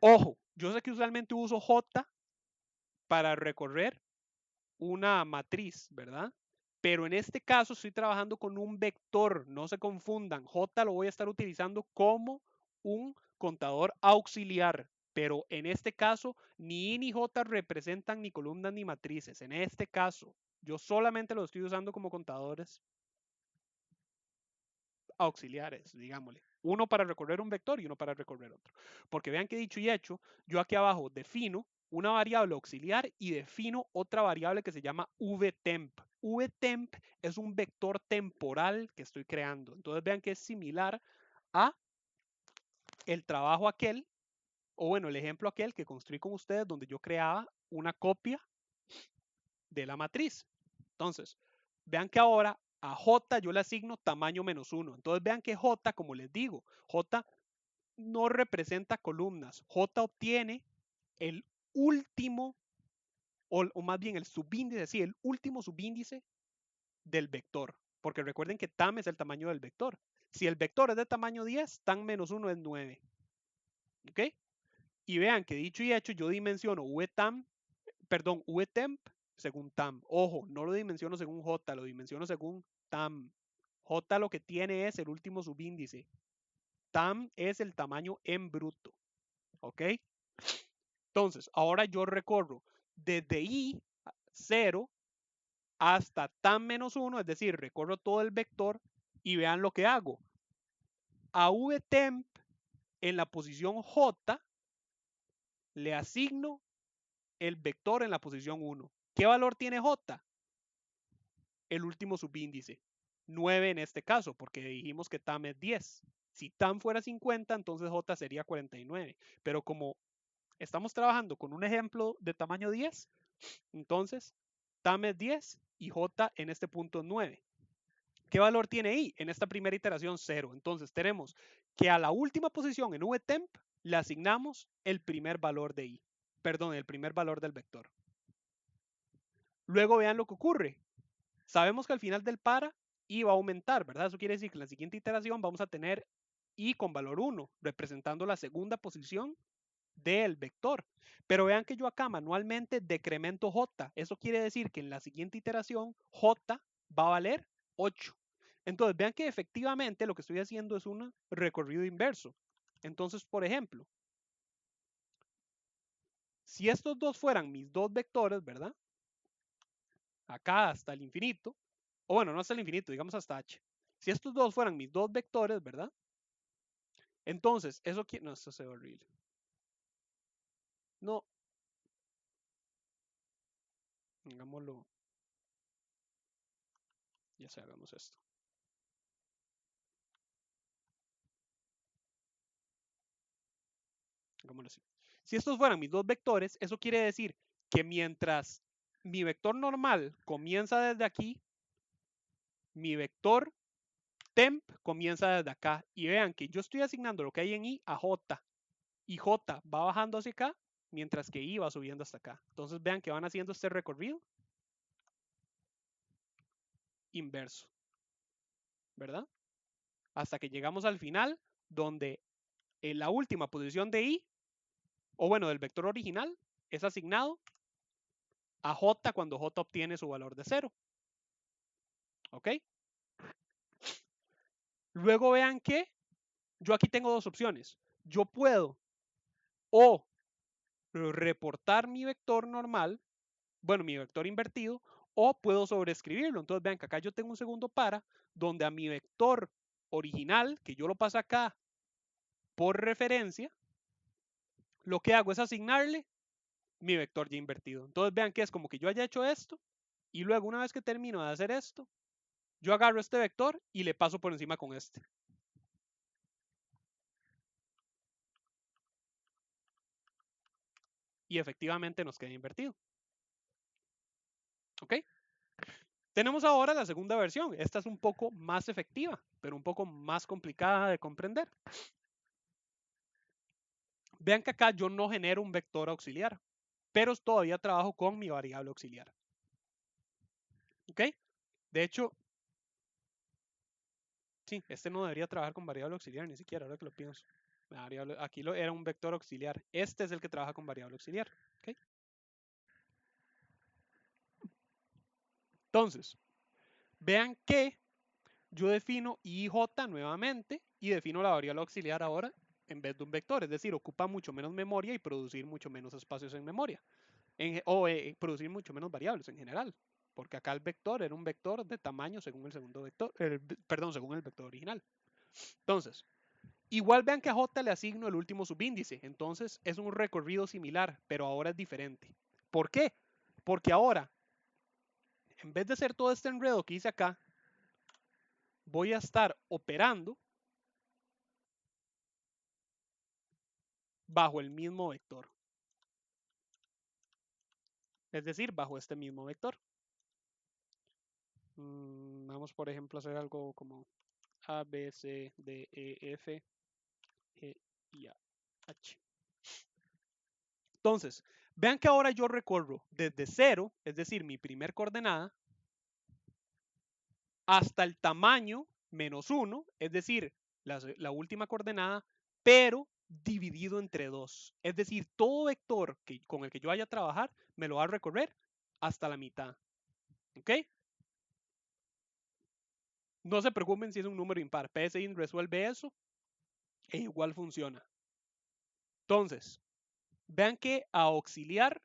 Ojo, yo sé que usualmente uso j para recorrer una matriz, ¿verdad? Pero en este caso estoy trabajando con un vector, no se confundan. J lo voy a estar utilizando como un contador auxiliar, pero en este caso ni I ni J representan ni columnas ni matrices. En este caso, yo solamente lo estoy usando como contadores auxiliares, digámosle. Uno para recorrer un vector y uno para recorrer otro. Porque vean que dicho y hecho, yo aquí abajo defino una variable auxiliar y defino otra variable que se llama vtemp. Vtemp es un vector temporal que estoy creando. Entonces vean que es similar a el trabajo aquel, o bueno, el ejemplo aquel que construí con ustedes donde yo creaba una copia de la matriz. Entonces, vean que ahora a J yo le asigno tamaño menos 1. Entonces vean que J, como les digo, J no representa columnas. J obtiene el último, o más bien el subíndice, sí, el último subíndice del vector. Porque recuerden que tam es el tamaño del vector. Si el vector es de tamaño 10, tam menos 1 es 9. ¿Ok? Y vean que dicho y hecho, yo dimensiono vtam, perdón, vtemp según tam. Ojo, no lo dimensiono según J, lo dimensiono según tam. J lo que tiene es el último subíndice. Tam es el tamaño en bruto. ¿Ok? Entonces, ahora yo recorro desde i 0 hasta tan menos 1, es decir, recorro todo el vector y vean lo que hago. A vtemp en la posición j le asigno el vector en la posición 1. ¿Qué valor tiene j? El último subíndice. 9 en este caso, porque dijimos que tam es 10. Si tam fuera 50, entonces j sería 49. Pero como estamos trabajando con un ejemplo de tamaño 10, entonces tam es 10 y j en este punto es 9. ¿Qué valor tiene I? En esta primera iteración 0. Entonces tenemos que a la última posición en vtemp le asignamos el primer valor de I. Perdón, el primer valor del vector. Luego vean lo que ocurre. Sabemos que al final del para I va a aumentar, ¿verdad? Eso quiere decir que en la siguiente iteración vamos a tener I con valor 1, representando la segunda posición del vector. Pero vean que yo acá manualmente decremento J. Eso quiere decir que en la siguiente iteración J va a valer 8. Entonces vean que efectivamente lo que estoy haciendo es un recorrido inverso. Entonces, por ejemplo, si estos dos fueran mis dos vectores, ¿verdad? Acá hasta el infinito, o bueno, no hasta el infinito, digamos hasta h. Si estos dos fueran mis dos vectores, ¿verdad? Entonces, eso quiere... No, esto se ve horrible. No. Hagámoslo. Ya sé, hagamos esto. Hagámoslo así. Si estos fueran mis dos vectores, eso quiere decir que mientras mi vector normal comienza desde aquí, mi vector temp comienza desde acá. Y vean que yo estoy asignando lo que hay en I a J. Y J va bajando hacia acá, mientras que I va subiendo hasta acá. Entonces vean que van haciendo este recorrido inverso, ¿verdad? Hasta que llegamos al final, donde en la última posición de I, o bueno, del vector original, es asignado a J cuando J obtiene su valor de 0. ¿Ok? Luego vean que yo aquí tengo dos opciones. Yo puedo o reportar mi vector normal, bueno, mi vector invertido, o puedo sobreescribirlo. Entonces vean que acá yo tengo un segundo para, donde a mi vector original, que yo lo paso acá por referencia, lo que hago es asignarle mi vector ya invertido. Entonces vean que es como que yo haya hecho esto, y luego una vez que termino de hacer esto, yo agarro este vector y le paso por encima con este. Y efectivamente nos queda invertido. ¿Ok? Tenemos ahora la segunda versión. Esta es un poco más efectiva, pero un poco más complicada de comprender. Vean que acá yo no genero un vector auxiliar, pero todavía trabajo con mi variable auxiliar. ¿Ok? De hecho, sí, este no debería trabajar con variable auxiliar, ni siquiera, ahora que lo pienso. Aquí era un vector auxiliar. Este es el que trabaja con variable auxiliar. ¿Ok? Entonces, vean que yo defino IJ nuevamente y defino la variable auxiliar ahora en vez de un vector. Es decir, ocupa mucho menos memoria y producir mucho menos espacios en memoria. O producir mucho menos variables en general. Porque acá el vector era un vector de tamaño según el segundo vector, perdón, según el vector original. Entonces, igual vean que a J le asigno el último subíndice. Entonces es un recorrido similar, pero ahora es diferente. ¿Por qué? Porque ahora, en vez de hacer todo este enredo que hice acá, voy a estar operando bajo el mismo vector. Es decir, bajo este mismo vector. Vamos, por ejemplo, a hacer algo como A, B, C, D, E, F, G y A, H. Entonces, vean que ahora yo recorro desde 0, es decir, mi primer coordenada, hasta el tamaño menos 1, es decir, la última coordenada, pero dividido entre 2. Es decir, todo vector con el que yo vaya a trabajar me lo va a recorrer hasta la mitad. ¿Ok? No se preocupen si es un número impar. PSI resuelve eso e igual funciona. Entonces, vean que a auxiliar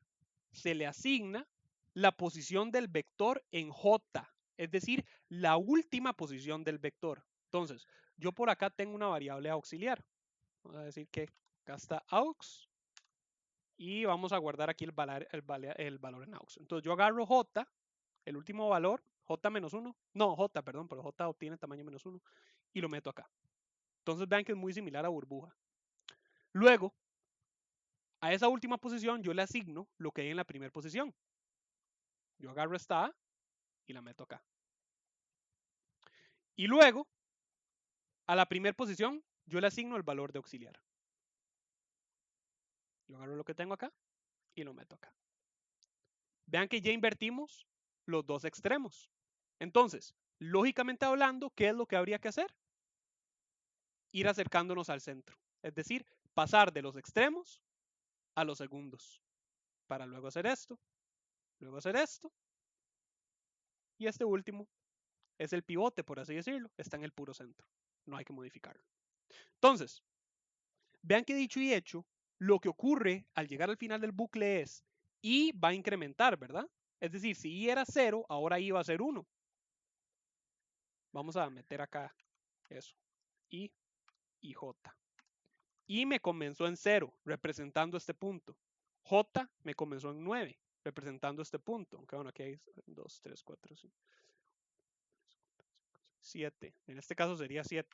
se le asigna la posición del vector en J, es decir, la última posición del vector. Entonces, yo por acá tengo una variable auxiliar. Vamos a decir que acá está aux y vamos a guardar aquí el valor en aux. Entonces, yo agarro J, el último valor, J menos 1, no, J, perdón, pero J obtiene tamaño menos 1 y lo meto acá. Entonces, vean que es muy similar a burbuja. Luego, a esa última posición yo le asigno lo que hay en la primera posición. Yo agarro esta A y la meto acá. Y luego, a la primera posición, yo le asigno el valor de auxiliar. Yo agarro lo que tengo acá y lo meto acá. Vean que ya invertimos los dos extremos. Entonces, lógicamente hablando, ¿qué es lo que habría que hacer? Ir acercándonos al centro. Es decir, pasar de los extremos a los segundos. Para luego hacer esto, luego hacer esto. Y este último es el pivote, por así decirlo. Está en el puro centro. No hay que modificarlo. Entonces, vean que dicho y hecho, lo que ocurre al llegar al final del bucle es y va a incrementar, ¿verdad? Es decir, si i era 0, ahora i va a ser 1. Vamos a meter acá eso. I y j. I me comenzó en 0, representando este punto. J me comenzó en 9, representando este punto. Aunque bueno, aquí hay 2, 3, 4, 5, 7. En este caso sería 7.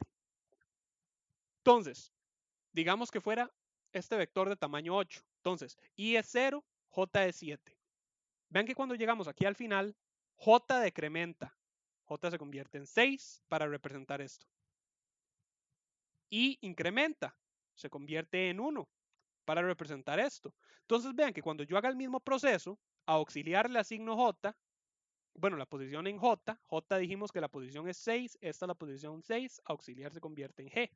Entonces, digamos que fuera este vector de tamaño 8. Entonces, I es 0, J es 7. Vean que cuando llegamos aquí al final, J decrementa. J se convierte en 6 para representar esto. Y incrementa. Se convierte en 1 para representar esto. Entonces vean que cuando yo haga el mismo proceso, a auxiliar le asigno J, bueno, la posición en J, J dijimos que la posición es 6, esta es la posición 6, auxiliar se convierte en G.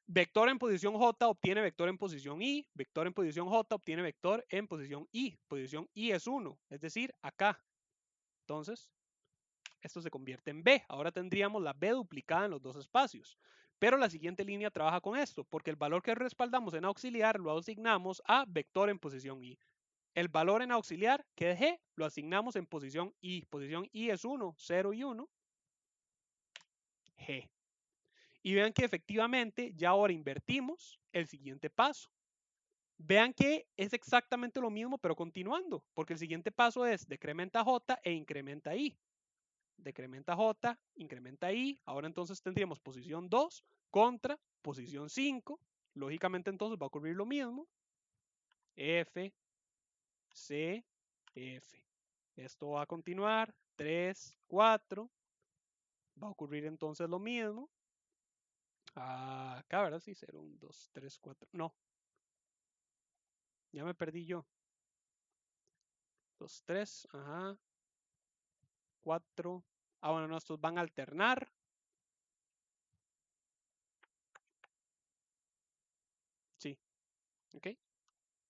Vector en posición J obtiene vector en posición I, vector en posición J obtiene vector en posición I. Posición I es 1, es decir, acá. Entonces, esto se convierte en B. Ahora tendríamos la B duplicada en los dos espacios. Pero la siguiente línea trabaja con esto, porque el valor que respaldamos en auxiliar lo asignamos a vector en posición I. El valor en auxiliar, que es G, lo asignamos en posición I. Posición I es 1, 0 y 1. G. Y vean que efectivamente ya ahora invertimos el siguiente paso. Vean que es exactamente lo mismo, pero continuando, porque el siguiente paso es decrementa J e incrementa I. Decrementa J, incrementa I. Ahora entonces tendríamos posición 2 contra posición 5. Lógicamente entonces va a ocurrir lo mismo. F, C, F. Esto va a continuar. 3, 4. Va a ocurrir entonces lo mismo. Acá, ¿verdad? Sí, 0, 1, 2, 3, 4. No. Ya me perdí yo. 2, 3. Ajá. 4. Ah, bueno, no, estos van a alternar. Sí. Ok.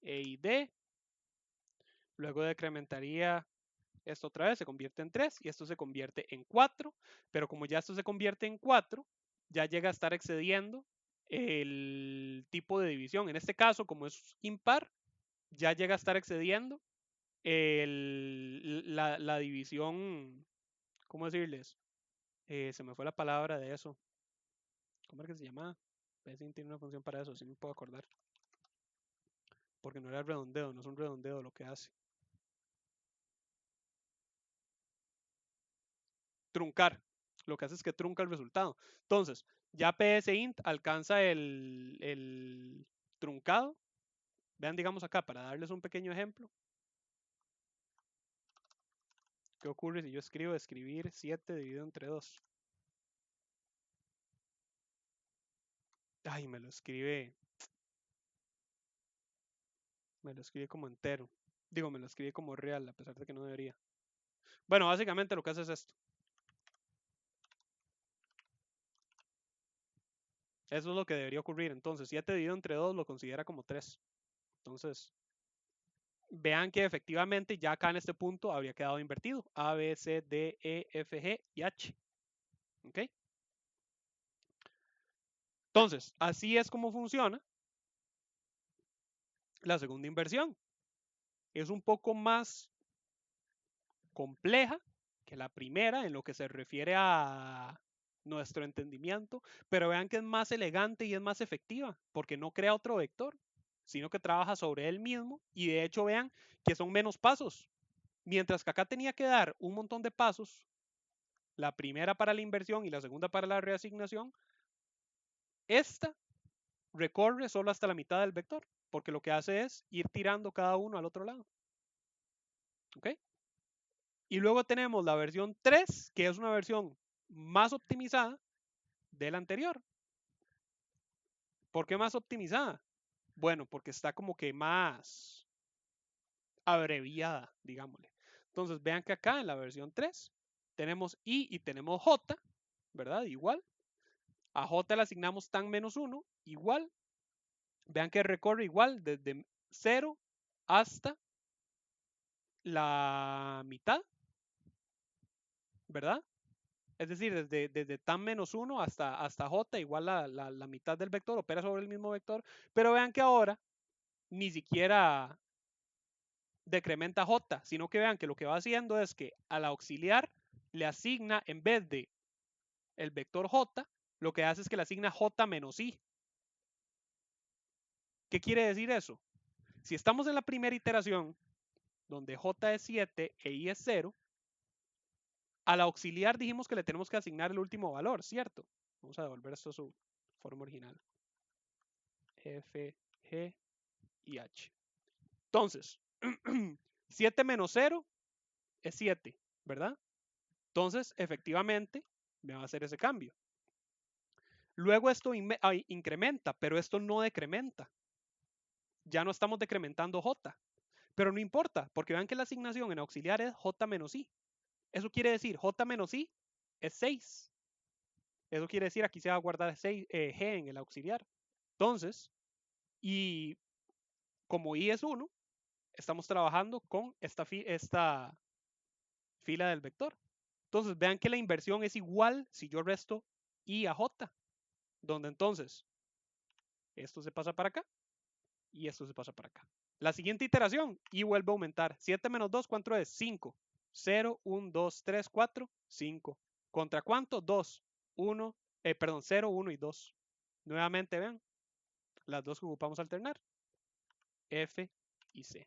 E y D. Luego decrementaría esto otra vez, se convierte en 3 y esto se convierte en 4. Pero como ya esto se convierte en 4, ya llega a estar excediendo el tipo de división. En este caso, como es impar, ya llega a estar excediendo la división, ¿cómo decirles? Se me fue la palabra de eso. ¿Cómo es que se llama? Tiene una función para eso, si me puedo acordar. Porque no era redondeo, no es un redondeo lo que hace. Truncar. Lo que hace es que trunca el resultado. Entonces, ya psint alcanza el truncado. Vean, digamos acá, para darles un pequeño ejemplo. ¿Qué ocurre si yo escribir 7 dividido entre 2? Ay, me lo escribe como entero. Digo, me lo escribe como real, a pesar de que no debería. Bueno, básicamente lo que hace es esto. Eso es lo que debería ocurrir. Entonces, 7 dividido entre 2 lo considera como 3. Entonces, vean que efectivamente ya acá en este punto habría quedado invertido. A, B, C, D, E, F, G y H. ¿Ok? Entonces, así es como funciona la segunda inversión. Es un poco más compleja que la primera en lo que se refiere a nuestro entendimiento, pero vean que es más elegante y es más efectiva, porque no crea otro vector, sino que trabaja sobre él mismo y de hecho vean que son menos pasos. Mientras que acá tenía que dar un montón de pasos, la primera para la inversión y la segunda para la reasignación, esta recorre solo hasta la mitad del vector, porque lo que hace es ir tirando cada uno al otro lado. ¿Ok? Y luego tenemos la versión 3, que es una versión más optimizada de la anterior. ¿Por qué más optimizada? Bueno, porque está como que más abreviada, digámosle. Entonces, vean que acá en la versión 3 tenemos I y tenemos J, ¿verdad? Igual. A J le asignamos tan menos 1, igual. Vean que recorre igual desde 0 hasta la mitad, ¿verdad? Es decir, desde tan menos 1 hasta J igual la mitad del vector, opera sobre el mismo vector. Pero vean que ahora ni siquiera decrementa J, sino que vean que lo que va haciendo es que al auxiliar le asigna, en vez de el vector J, lo que hace es que le asigna J menos I. ¿Qué quiere decir eso? Si estamos en la primera iteración, donde J es 7 e I es 0, al auxiliar dijimos que le tenemos que asignar el último valor, ¿cierto? Vamos a devolver esto a su forma original. F, G y H. Entonces, 7 menos 0 es 7, ¿verdad? Entonces, efectivamente, me va a hacer ese cambio. Luego esto incrementa, pero esto no decrementa. Ya no estamos decrementando J. Pero no importa, porque vean que la asignación en auxiliar es J menos I. Eso quiere decir J menos I es 6. Eso quiere decir aquí se va a guardar 6, G en el auxiliar. Entonces, y como I es 1, estamos trabajando con esta fila del vector. Entonces, vean que la inversión es igual si yo resto I a J, donde entonces esto se pasa para acá y esto se pasa para acá. La siguiente iteración, I vuelve a aumentar. 7 menos 2, ¿cuánto es? 5. 0, 1, 2, 3, 4, 5. ¿Contra cuánto? 2, 1, perdón, 0, 1 y 2. Nuevamente, vean, las dos que ocupamos alternar. F y C.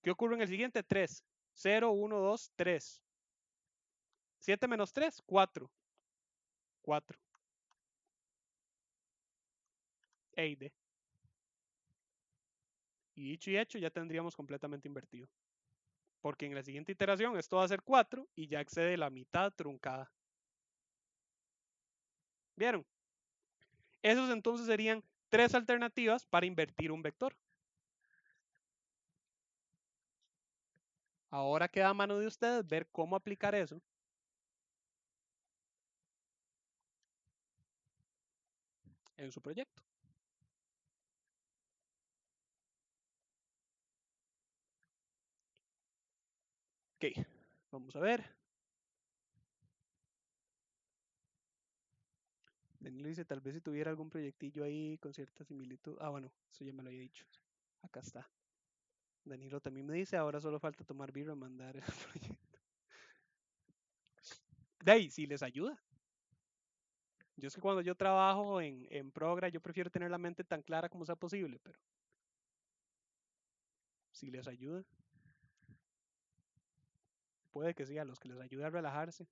¿Qué ocurre en el siguiente? 3. 0, 1, 2, 3. 7 menos 3, 4. 4. E y D. Y dicho y hecho, ya tendríamos completamente invertido. Porque en la siguiente iteración esto va a ser 4 y ya excede la mitad truncada. ¿Vieron? Esos entonces serían 3 alternativas para invertir un vector. Ahora queda a mano de ustedes ver cómo aplicar eso en su proyecto. Ok, vamos a ver. Danilo dice, tal vez si tuviera algún proyectillo ahí con cierta similitud. Ah, bueno, eso ya me lo había dicho. Acá está. Danilo también me dice, ahora solo falta tomar birra y mandar el proyecto. De ahí, si les ayuda. Yo es que cuando yo trabajo en Progra, yo prefiero tener la mente tan clara como sea posible, pero si les ayuda, puede que sí, a los que les ayude a relajarse.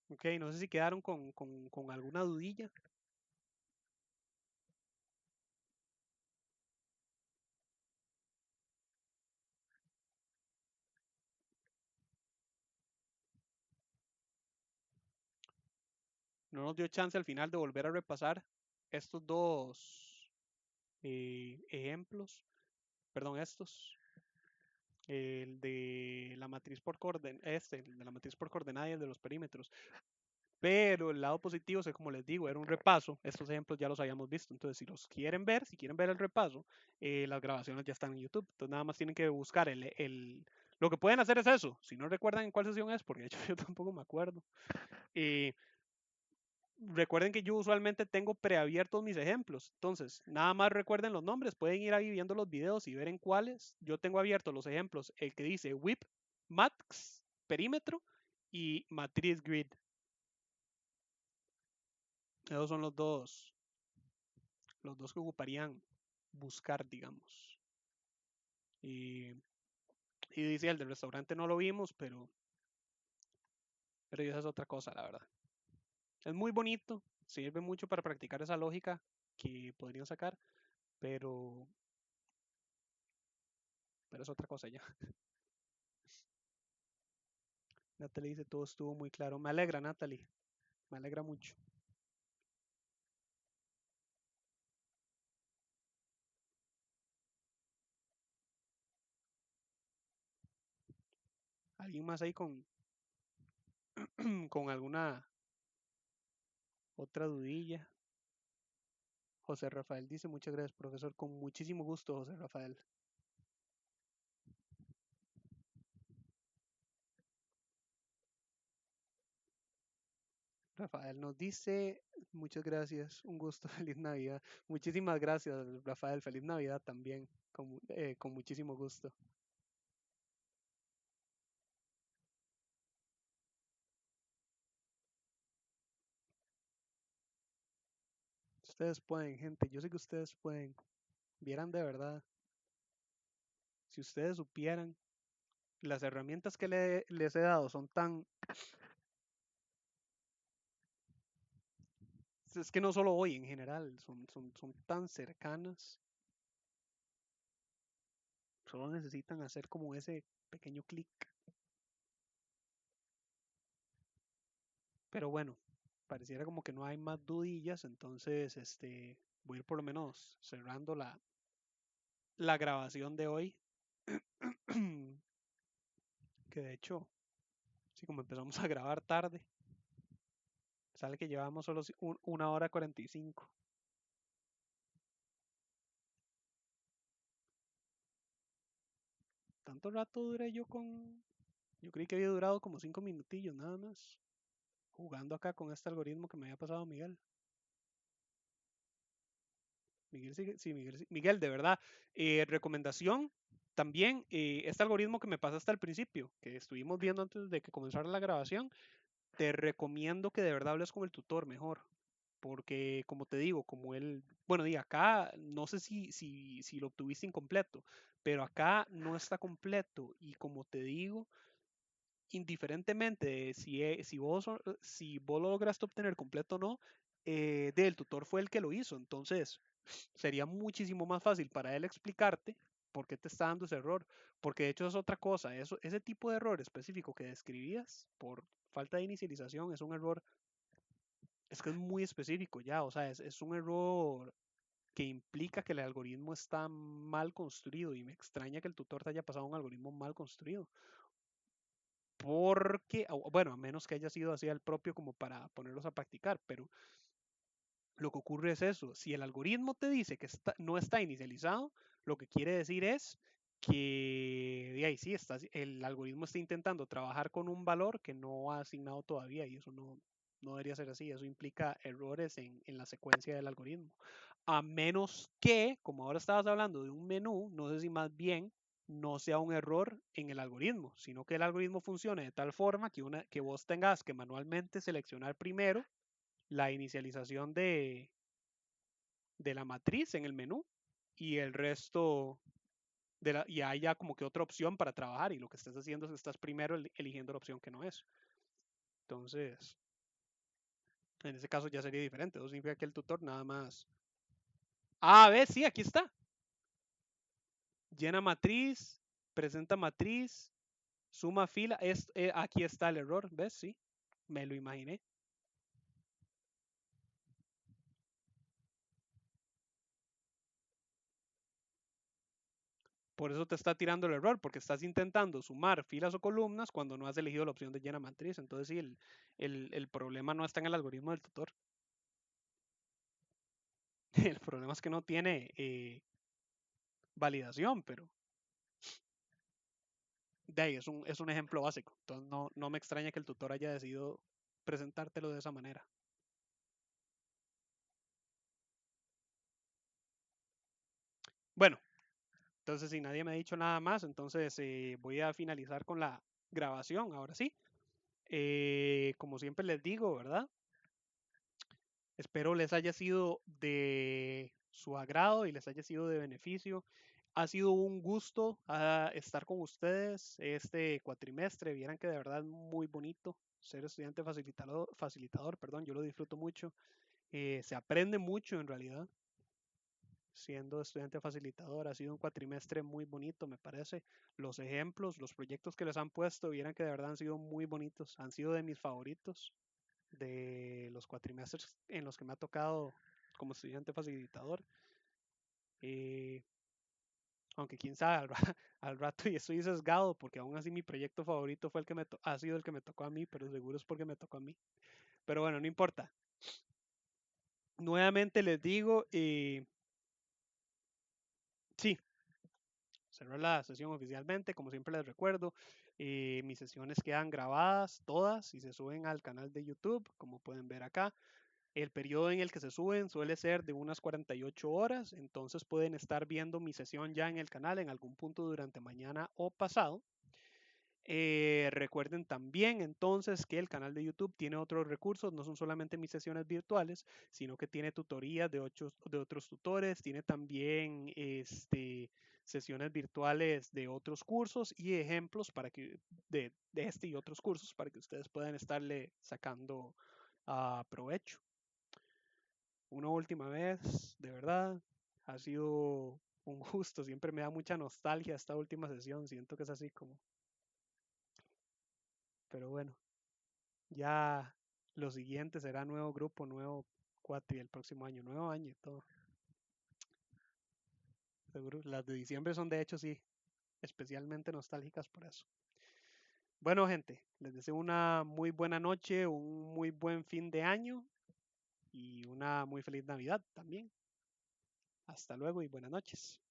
Ok, no sé si quedaron con alguna dudilla. No nos dio chance al final de volver a repasar estos dos ejemplos, perdón, estos. El de la matriz por el de la matriz por coordenada y el de los perímetros. Pero el lado positivo es que, como les digo, era un repaso. Estos ejemplos ya los habíamos visto. Entonces, si los quieren ver, si quieren ver el repaso, las grabaciones ya están en YouTube. Entonces, nada más tienen que buscar Lo que pueden hacer es eso. Si no recuerdan en cuál sesión es, porque de hecho yo tampoco me acuerdo. Recuerden que yo usualmente tengo preabiertos mis ejemplos. Entonces, nada más recuerden los nombres. Pueden ir ahí viendo los videos y ver en cuáles. Yo tengo abiertos los ejemplos. El que dice WIP, Max, perímetro y matriz grid. Esos son los dos que ocuparían buscar, digamos. Y, y dice, el del restaurante no lo vimos, pero esa es otra cosa, la verdad. Es muy bonito, sirve mucho para practicar esa lógica que podrían sacar, pero, pero es otra cosa ya. Natalie dice, todo estuvo muy claro. Me alegra, Natalie, me alegra mucho. ¿Alguien más ahí con, con alguna otra dudilla? José Rafael dice, muchas gracias, profesor. Con muchísimo gusto, José Rafael. Rafael nos dice, muchas gracias, un gusto, feliz Navidad. Muchísimas gracias, Rafael, feliz Navidad también, con muchísimo gusto. Ustedes pueden, gente, yo sé que ustedes pueden. Vieran de verdad, si ustedes supieran, las herramientas que les he dado son tan, es que no solo hoy en general, son tan cercanas, solo necesitan hacer como ese pequeño clic. Pero bueno, pareciera como que no hay más dudillas, entonces voy a ir por lo menos cerrando la grabación de hoy, que de hecho, sí, como empezamos a grabar tarde, sale que llevamos solo 1 hora 45. Tanto rato duré yo con... Yo creí que había durado como 5 minutillos nada más, jugando acá con este algoritmo que me había pasado Miguel. Miguel, sí, Miguel, Miguel, de verdad. Recomendación también, este algoritmo que me pasaste al principio, que estuvimos viendo antes de que comenzara la grabación, te recomiendo que de verdad hables con el tutor mejor. Porque, como te digo, como él, bueno, y acá no sé si lo obtuviste incompleto, pero acá no está completo. Y como te digo, indiferentemente de si vos lo lograste obtener completo o no, del tutor fue el que lo hizo. Entonces, sería muchísimo más fácil para él explicarte por qué te está dando ese error. Porque de hecho es otra cosa. Ese tipo de error específico que describías por falta de inicialización es un error, es que es muy específico ya. O sea, es un error que implica que el algoritmo está mal construido y me extraña que el tutor te haya pasado un algoritmo mal construido. Porque, bueno, a menos que haya sido así el propio como para ponerlos a practicar, pero lo que ocurre es eso, si el algoritmo te dice que no está inicializado, lo que quiere decir es que de ahí sí, el algoritmo está intentando trabajar con un valor que no ha asignado todavía y eso no debería ser así, eso implica errores en la secuencia del algoritmo. A menos que, como ahora estabas hablando de un menú, no sé si más bien no sea un error en el algoritmo, sino que el algoritmo funcione de tal forma que vos tengas que manualmente seleccionar primero la inicialización de la matriz en el menú y el resto y haya como que otra opción para trabajar y lo que estás haciendo es que estás primero eligiendo la opción que no es. Entonces, en ese caso ya sería diferente. Eso significa que el tutor nada más... Ah, ves, sí, aquí está. Llena matriz, presenta matriz, suma fila. Aquí está el error, ¿ves? Sí, me lo imaginé. Por eso te está tirando el error, porque estás intentando sumar filas o columnas cuando no has elegido la opción de llena matriz. Entonces, sí, el problema no está en el algoritmo del tutor. El problema es que no tiene validación, pero de ahí es un ejemplo básico. Entonces, no me extraña que el tutor haya decidido presentártelo de esa manera. Bueno, entonces, si nadie me ha dicho nada más, entonces voy a finalizar con la grabación. Ahora sí. Como siempre les digo, ¿verdad? Espero les haya sido de su agrado y les haya sido de beneficio. Ha sido un gusto estar con ustedes este cuatrimestre. Vieran que de verdad es muy bonito ser estudiante facilitador, perdón, yo lo disfruto mucho. Se aprende mucho en realidad siendo estudiante facilitador. Ha sido un cuatrimestre muy bonito, me parece. Los ejemplos, los proyectos que les han puesto, vieran que de verdad han sido muy bonitos. Han sido de mis favoritos de los cuatrimestres en los que me ha tocado como estudiante facilitador. Eh, Aunque quién sabe, al rato y estoy sesgado porque aún así mi proyecto favorito fue el que ha sido el que me tocó a mí, pero seguro es porque me tocó a mí. Pero bueno, no importa. Nuevamente les digo, sí, cerró la sesión oficialmente, como siempre les recuerdo, mis sesiones quedan grabadas todas y se suben al canal de YouTube, como pueden ver acá. El periodo en el que se suben suele ser de unas 48 horas, entonces pueden estar viendo mi sesión ya en el canal en algún punto durante mañana o pasado. Recuerden también entonces que el canal de YouTube tiene otros recursos, no son solamente mis sesiones virtuales, sino que tiene tutorías de otros tutores, tiene también sesiones virtuales de otros cursos y ejemplos de este y otros cursos para que ustedes puedan estarle sacando provecho. Una última vez, de verdad, ha sido un gusto, siempre me da mucha nostalgia esta última sesión, siento que es así como, pero bueno. Ya lo siguiente será nuevo grupo, nuevo cuatri el próximo año, nuevo año y todo. Seguro. Las de diciembre son de hecho sí, especialmente nostálgicas por eso. Bueno, gente, les deseo una muy buena noche, un muy buen fin de año y una muy feliz Navidad también. Hasta luego y buenas noches.